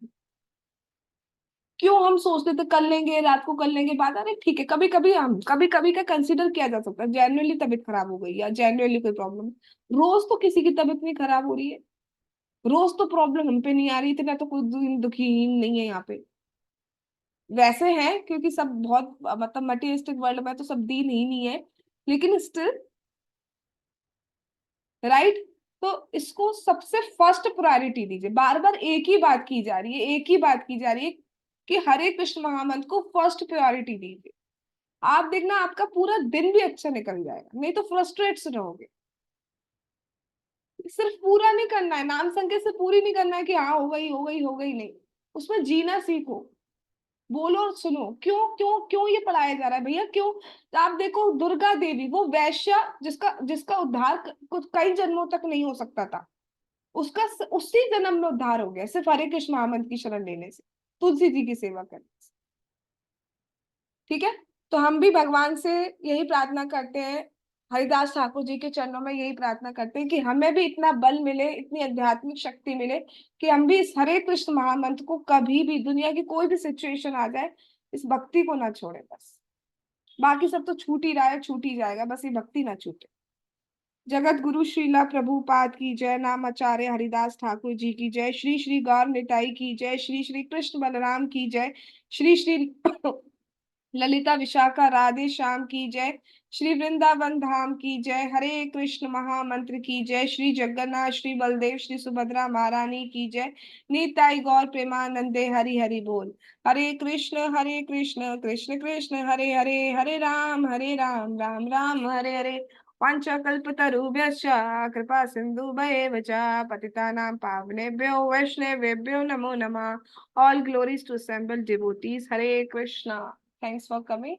क्यों हम सोचते थे कर लेंगे, रात को कर लेंगे बात, अरे ठीक है कभी कभी, हम कभी कभी का कंसिडर किया जा सकता है, जेन्युइनली तबीयत खराब हो गई या जेन्युइनली कोई प्रॉब्लम। रोज तो किसी की तबीयत नहीं खराब हो रही है, रोज तो प्रॉब्लम हम पे नहीं आ रही, इतना तो कोई दुखी ही नहीं है यहाँ पे। वैसे है क्योंकि सब बहुत मतलब मटेरियलिस्टिक वर्ल्ड में तो सब दीन ही नहीं है, लेकिन स्टिल, राइट। तो इसको सबसे फर्स्ट प्रायोरिटी दीजिए। बार बार एक ही बात की जा रही है, एक ही बात की जा रही है कि हरे कृष्ण महामंत्र को फर्स्ट प्रायोरिटी दीजिए। आप देखना आपका पूरा दिन भी अच्छा निकल जाएगा, नहीं तो फ्रस्ट्रेट से रहोगे। सिर्फ पूरा नहीं करना है, नाम संख्या से पूरी नहीं करना है कि हाँ हो गई हो गई हो गई, नहीं, उसमें जीना सीखो। बोलो और सुनो, क्यों क्यों क्यों ये पढ़ाया जा रहा है भैया, क्यों? तो आप देखो दुर्गा देवी, वो वैश्या जिसका जिसका उद्धार कुछ कई जन्मों तक नहीं हो सकता था, उसका उसी जन्म में उद्धार हो गया सिर्फ हरे कृष्ण महामंत्र की शरण लेने से, तुलसी जी की सेवा करने से। ठीक है, तो हम भी भगवान से यही प्रार्थना करते हैं, हरिदास ठाकुर जी के चरणों में यही प्रार्थना करते हैं कि हमें भी इतना बल मिले, इतनी आध्यात्मिक शक्ति मिले कि हम भी इस हरे कृष्ण महामंत्र को कभी भी, दुनिया की कोई भी सिचुएशन आ जाए, इस भक्ति को ना छोड़े बस। बाकी सब तो छूट ही रहा है, छूट ही जाएगा, बस ये भक्ति ना छूटे। जगत गुरु श्रीला प्रभुपाद की जय, नाम आचार्य हरिदास ठाकुर जी की जय, श्री श्री गौर निताई की जय, श्री श्री कृष्ण बलराम की जय, श्री श्री ललिता विशाखा राधे श्याम की जय, श्री वृंदावन धाम की जय, हरे कृष्ण महामंत्र की जय, श्री जगन्नाथ श्री बलदेव श्री सुभद्रा महारानी की जय, निताई गौर प्रेमानंदे हरि हरि बोल। हरे कृष्ण कृष्ण कृष्ण हरे हरे, हरे राम राम राम हरे हरे। वाञ्छाकल्पतरुभ्यश्च कृपा सिन्धुभ्येव च पतितानां पावनेभ्यो वैष्णवेभ्यो नमो नमः। All glories to assembled devotees. Hare Krishna. Thanks for coming.